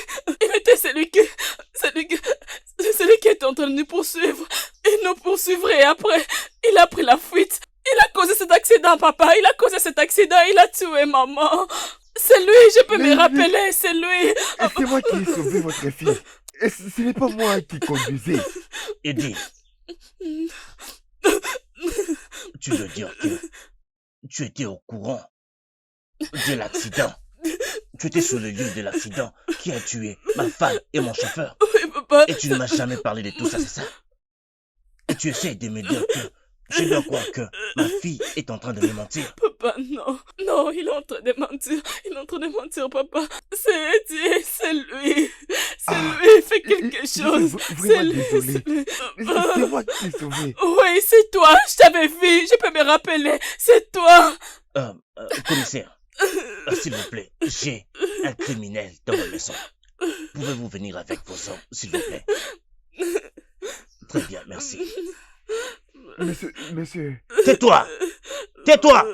était en train de nous poursuivre. Il nous poursuivrait et après, il a pris la fuite. Il a causé cet accident, papa. Il a causé cet accident. Il a tué maman. C'est lui, je peux me rappeler, c'est lui. C'est moi qui ai sauvé votre fille. Et ce n'est pas moi qui conduisais. Eddie, tu veux dire que tu étais au courant de l'accident? Tu étais sur le lieu de l'accident qui a tué ma femme et mon chauffeur. Oui, papa. Et tu ne m'as jamais parlé de tout ça, c'est ça? Et tu essaies de me dire que je dois croire que ma fille est en train de me mentir? Papa, non, il est en train de mentir. Il est en train de mentir, papa. C'est Eddie, c'est lui. C'est lui, fais quelque chose. Vraiment désolé. C'est moi qui t'ai sauvé. Oui, c'est toi. Je t'avais vu. Je peux me rappeler. C'est toi. Commissaire, s'il vous plaît, j'ai un criminel dans ma maison. Pouvez-vous venir avec vos hommes, s'il vous plaît? Très bien, merci. Monsieur. Tais-toi! Tais-toi!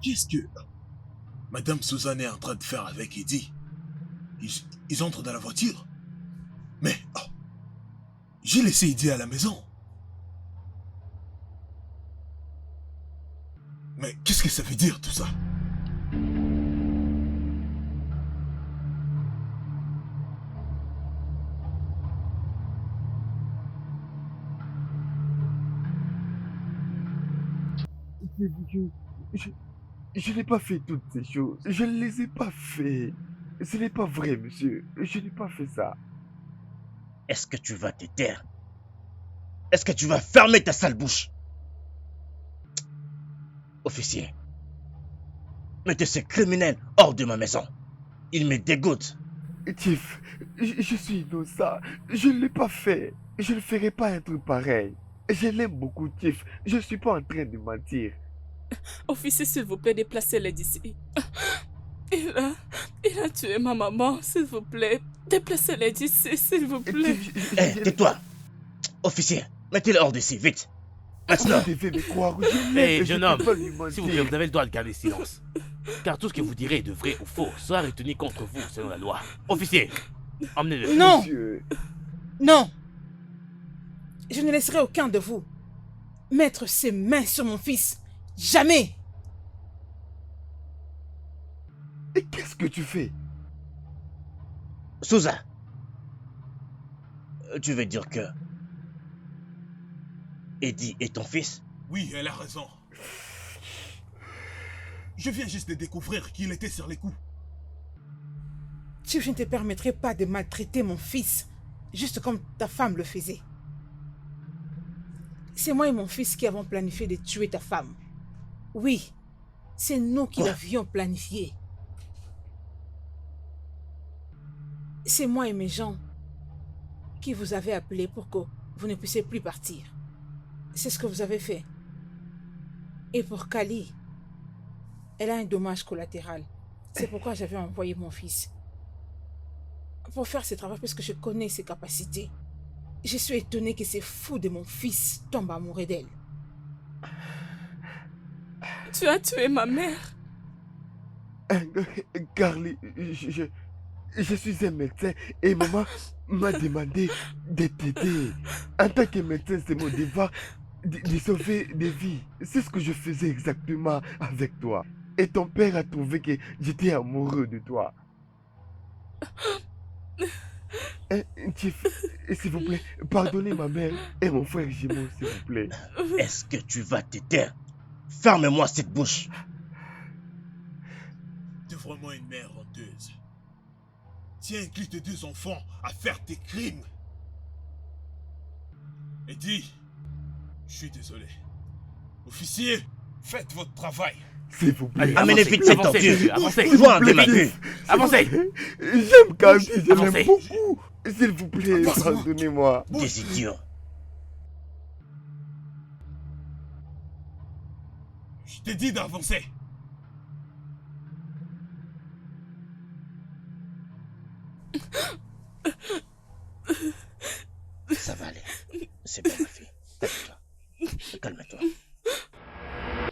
Qu'est-ce que Madame Suzanne est en train de faire avec Eddie? Ils entrent dans la voiture? Mais, j'ai laissé Eddie à la maison. Mais qu'est-ce que ça veut dire tout ça? Je n'ai pas fait toutes ces choses. Je ne les ai pas fait. Ce n'est pas vrai, monsieur. Je n'ai pas fait ça. Est-ce que tu vas te taire? Est-ce que tu vas fermer ta sale bouche? Officier, mettez ce criminel hors de ma maison. Il me dégoûte. Chief, je suis innocent. Je ne l'ai pas fait. Je ne ferai pas un truc pareil. Je l'aime beaucoup, Chief. Je ne suis pas en train de mentir. Officier, s'il vous plaît, déplacez-les d'ici. Il a tué ma maman, s'il vous plaît. Déplacez-les d'ici, s'il vous plaît. Tais-toi. Officier, mettez-le hors d'ici, vite. Maintenant. Vous devez me croire. Jeune homme, s'il vous plaît, vous avez le droit de garder silence. Car tout ce que vous direz de vrai ou faux sera retenu contre vous selon la loi. Officier, emmenez-le. Non. Monsieur. Non. Je ne laisserai aucun de vous mettre ses mains sur mon fils. Jamais. Et qu'est-ce que tu fais? Souza, tu veux dire que Eddie est ton fils? Oui, elle a raison. Je viens juste de découvrir qu'il était sur les coups. Chief, je ne te permettrai pas de maltraiter mon fils, juste comme ta femme le faisait. C'est moi et mon fils qui avons planifié de tuer ta femme. Oui, c'est nous qui l'avions planifié. C'est moi et mes gens qui vous avez appelé pour que vous ne puissiez plus partir. C'est ce que vous avez fait. Et pour Kali, elle a un dommage collatéral. C'est pourquoi j'avais envoyé mon fils. Pour faire ce travail, parce que je connais ses capacités. Je suis étonnée que ces fous de mon fils tombent amoureux d'elle. Tu as tué ma mère. Carly, je suis un médecin et maman m'a demandé de t'aider. En tant que médecin, c'est mon devoir de sauver des vies. C'est ce que je faisais exactement avec toi. Et ton père a trouvé que j'étais amoureux de toi. Chief, s'il vous plaît, pardonnez ma mère et mon frère jumeau, s'il vous plaît. Est-ce que tu vas te taire? Ferme-moi cette bouche. T'es vraiment une mère honteuse. Tu inclus tes 2 enfants à faire tes crimes. Eddie, je suis désolé. Officier, faites votre travail. S'il vous plaît. Allez, Amenez vite cette torture. Avancez. Vois un peu ma queue. Avancez. J'aime Carly, je l'aime Avancez. beaucoup. S'il vous plaît, pardonnez-moi. Des idiots. Je t'ai dit d'avancer. Ça va aller. C'est bon, ma fille. Calme-toi. Calme-toi.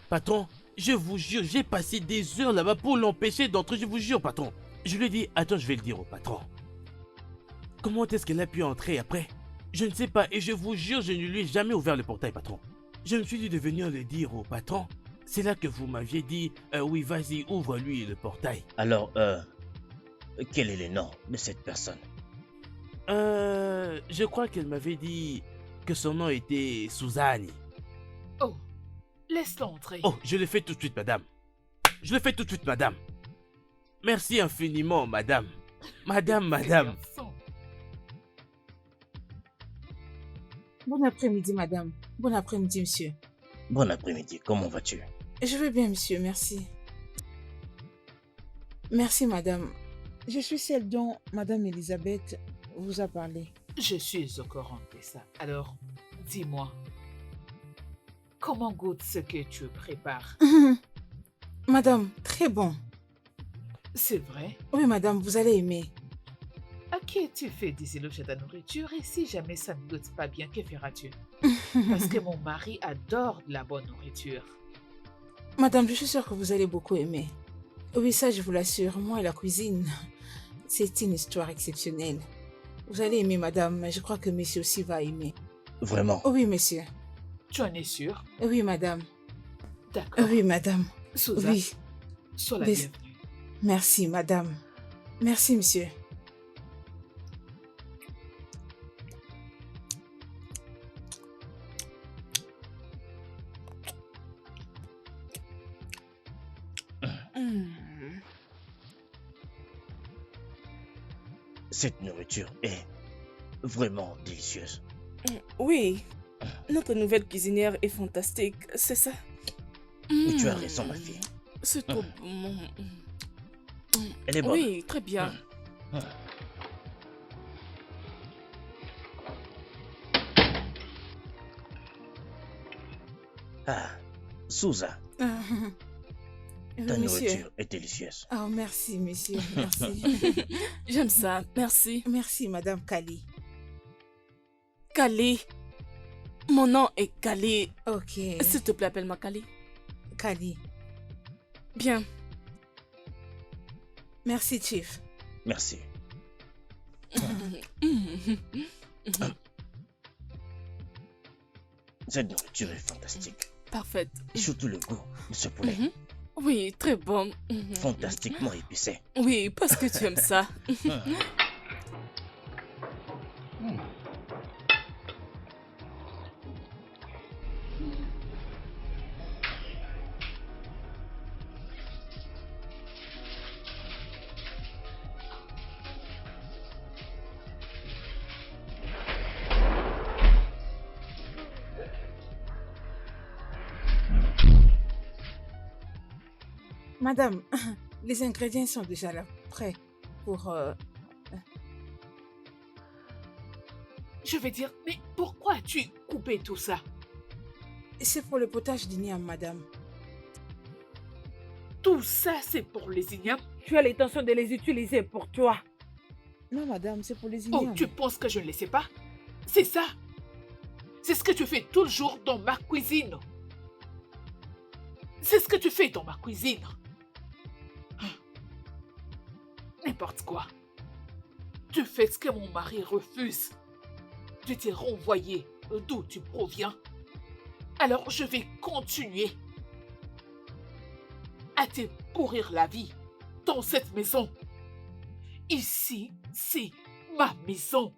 Patron, je vous jure, j'ai passé des heures là-bas pour l'empêcher d'entrer, je vous jure, patron. Je lui ai dit, attends, je vais le dire au patron. Comment est-ce qu'elle a pu entrer après? Je ne sais pas, et je vous jure, je ne lui ai jamais ouvert le portail, patron. Je me suis dit de venir le dire au patron. C'est là que vous m'aviez dit, oui, vas-y, ouvre-lui le portail. Alors, quel est le nom de cette personne? Je crois qu'elle m'avait dit que son nom était Suzanne. Oh, laisse-la entrer. Oh, je le fais tout de suite, madame. Je le fais tout de suite, madame. Merci infiniment, madame. Madame. Garçon. Bon après-midi, madame. Bon après-midi, monsieur. Bon après-midi, comment vas-tu? Je vais bien, monsieur, merci. Merci, madame. Je suis celle dont madame Elisabeth vous a parlé. Je suis au courant de ça. Alors, dis-moi, comment goûte ce que tu prépares? Madame, très bon. C'est vrai? Oui, madame, vous allez aimer. À qui tu fais désiloger ta nourriture et si jamais ça ne goûte pas bien, que feras-tu? Parce que mon mari adore de la bonne nourriture. Madame, je suis sûre que vous allez beaucoup aimer. Oui, ça, je vous l'assure. Moi et la cuisine, c'est une histoire exceptionnelle. Vous allez aimer, madame, mais je crois que monsieur aussi va aimer. Vraiment? Oui, monsieur. Tu en es sûre? Oui, madame. D'accord. Oui, madame. Suzanne, Oui. sois la Mais- bienvenue. Merci, madame. Merci, monsieur. Cette nourriture est vraiment délicieuse. Oui, notre nouvelle cuisinière est fantastique, c'est ça? Oui, tu as raison, ma fille. C'est trop bon. Elle est bonne. Oui, très bien. Ah, Souza, Ah, ta monsieur. nourriture est délicieuse. Oh, merci, monsieur. Merci. J'aime ça, merci. Merci, madame Kali. Kali. Mon nom est Kali. Ok. S'il te plaît, appelle-moi Kali. Kali. Bien. Merci, Chief. Merci. Cette nourriture est fantastique. Parfaite. Surtout le goût de ce poulet. Oui, très bon. Fantastiquement épicé. Oui, parce que tu aimes ça. Madame, les ingrédients sont déjà là, prêts pour... Je vais dire, mais pourquoi as-tu coupé tout ça? C'est pour le potage d'igname, madame. Tout ça, c'est pour les ignames? Tu as l'intention de les utiliser pour toi. Non, madame, c'est pour les Oh, ignames. tu penses que je ne le sais pas? C'est ça. C'est ce que tu fais tout le jour dans ma cuisine. C'est ce que tu fais dans ma cuisine. N'importe quoi. Tu fais ce que mon mari refuse. Je t'ai renvoyé d'où tu proviens. Alors je vais continuer à te pourrir la vie dans cette maison. Ici, c'est ma maison.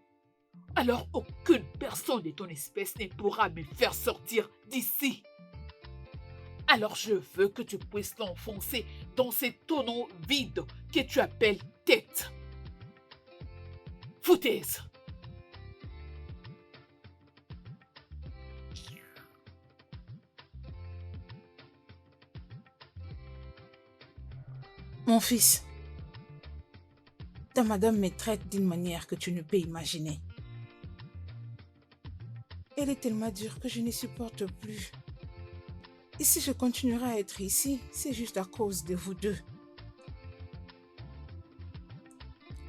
Alors aucune personne de ton espèce ne pourra me faire sortir d'ici. Alors je veux que tu puisses l'enfoncer dans ces tonneaux vides que tu appelles tête. Foutaise. Mon fils, ta madame me traite d'une manière que tu ne peux imaginer. Elle est tellement dure que je ne supporte plus. Et si je continuerai à être ici, c'est juste à cause de vous deux.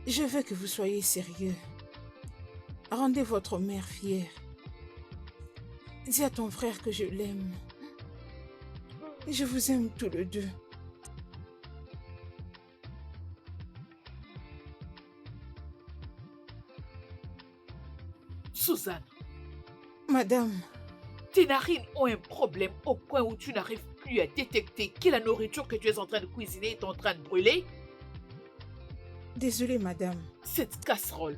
Je veux que vous soyez sérieux. Rendez votre mère fière. Dis à ton frère que je l'aime. Je vous aime tous les deux. Suzanne, Madame, tes narines ont un problème au point où tu n'arrives plus à détecter que la nourriture que tu es en train de cuisiner est en train de brûler. désolée madame. Cette casserole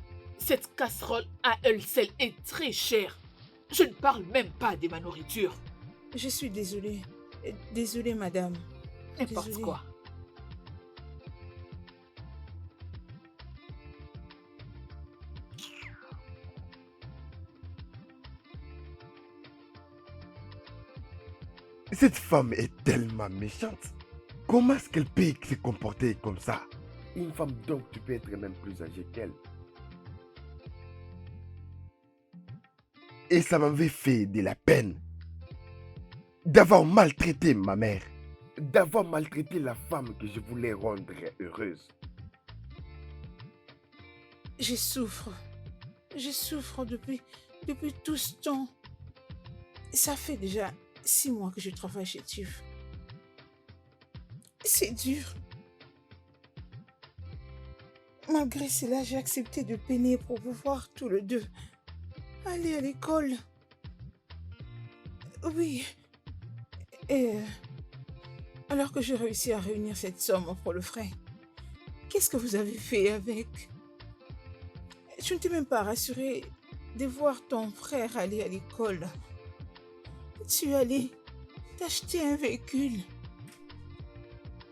à elle seule est très chère. Je ne parle même pas de ma nourriture. Je suis désolée. Désolée madame. N'importe Désolée. quoi. Cette femme est tellement méchante. Comment est-ce qu'elle peut se comporter comme ça? Une femme donc tu peux être même plus âgée qu'elle. Et ça m'avait fait de la peine d'avoir maltraité ma mère, d'avoir maltraité la femme que je voulais rendre heureuse. Je souffre. Je souffre depuis tout ce temps. Ça fait déjà 6 mois que je travaille chez TIF. C'est dur. Malgré cela, j'ai accepté de peiner pour pouvoir tous les deux aller à l'école. Oui. Et alors que j'ai réussi à réunir cette somme pour le frais, qu'est-ce que vous avez fait avec? Je ne t'ai même pas rassuré de voir ton frère aller à l'école. Tu es allé t'acheter un véhicule.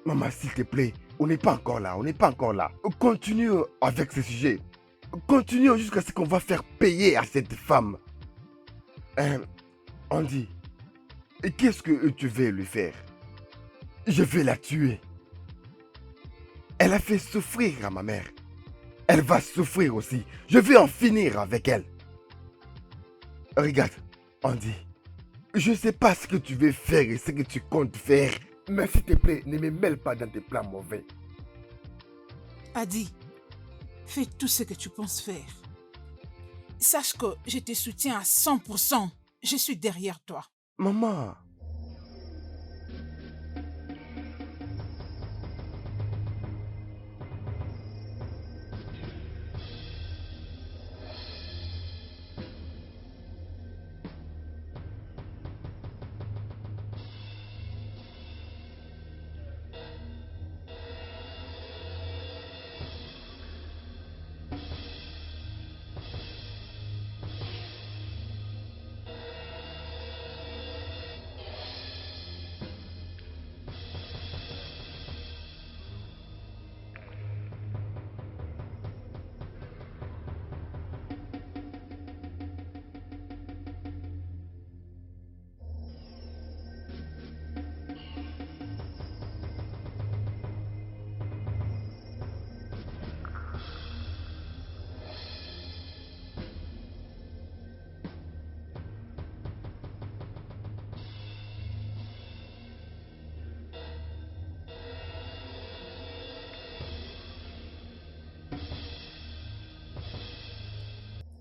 Maman, s'il te plaît, on n'est pas encore là. Continue avec ce sujet. Continue jusqu'à ce qu'on va faire payer à cette femme. Andy, qu'est-ce que tu veux lui faire? Je vais la tuer. Elle a fait souffrir à ma mère. Elle va souffrir aussi. Je vais en finir avec elle. Regarde, Andy, je ne sais pas ce que tu veux faire et ce que tu comptes faire. Mais s'il te plaît, ne me mêle pas dans tes plans mauvais. Adi, fais tout ce que tu penses faire. Sache que je te soutiens à 100%. Je suis derrière toi. Maman.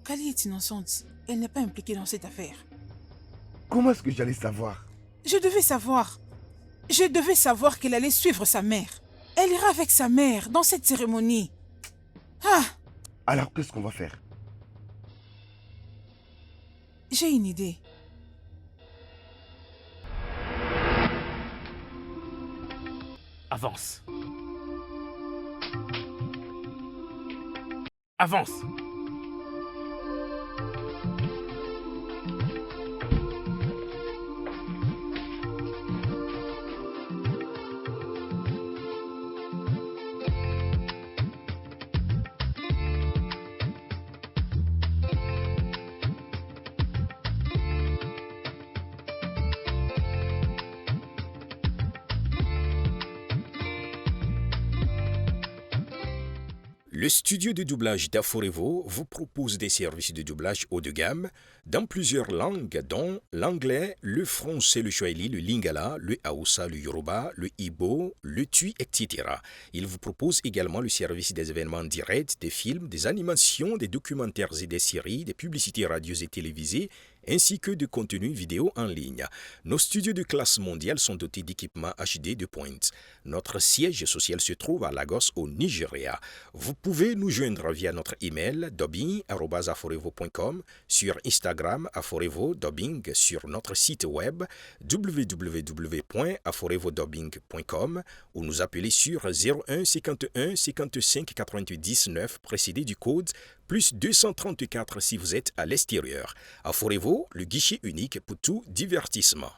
Kali est innocente. Elle n'est pas impliquée dans cette affaire. Comment est-ce que j'allais savoir? Je devais savoir. Je devais savoir qu'elle allait suivre sa mère. Elle ira avec sa mère dans cette cérémonie. Ah, Alors qu'est-ce qu'on va faire? j'ai une idée. Avance. Avance. Le studio de doublage d'Aforevo vous propose des services de doublage haut de gamme dans plusieurs langues, dont l'anglais, le français, le swahili, le lingala, le haoussa, le yoruba, le igbo, le tui, etc. Il vous propose également le service des événements directs, des films, des animations, des documentaires et des séries, des publicités radios et télévisées, ainsi que de contenus vidéo en ligne. Nos studios de classe mondiale sont dotés d'équipements HD de pointe. Notre siège social se trouve à Lagos, au Nigeria. Vous pouvez nous joindre via notre email dubbing@aforevo.com, sur Instagram Aforevo Dubbing, sur notre site web www.aforevodubbing.com ou nous appeler sur 01 51 55 99 précédé du code plus 234 si vous êtes à l'extérieur. Aforevo, le guichet unique pour tout divertissement.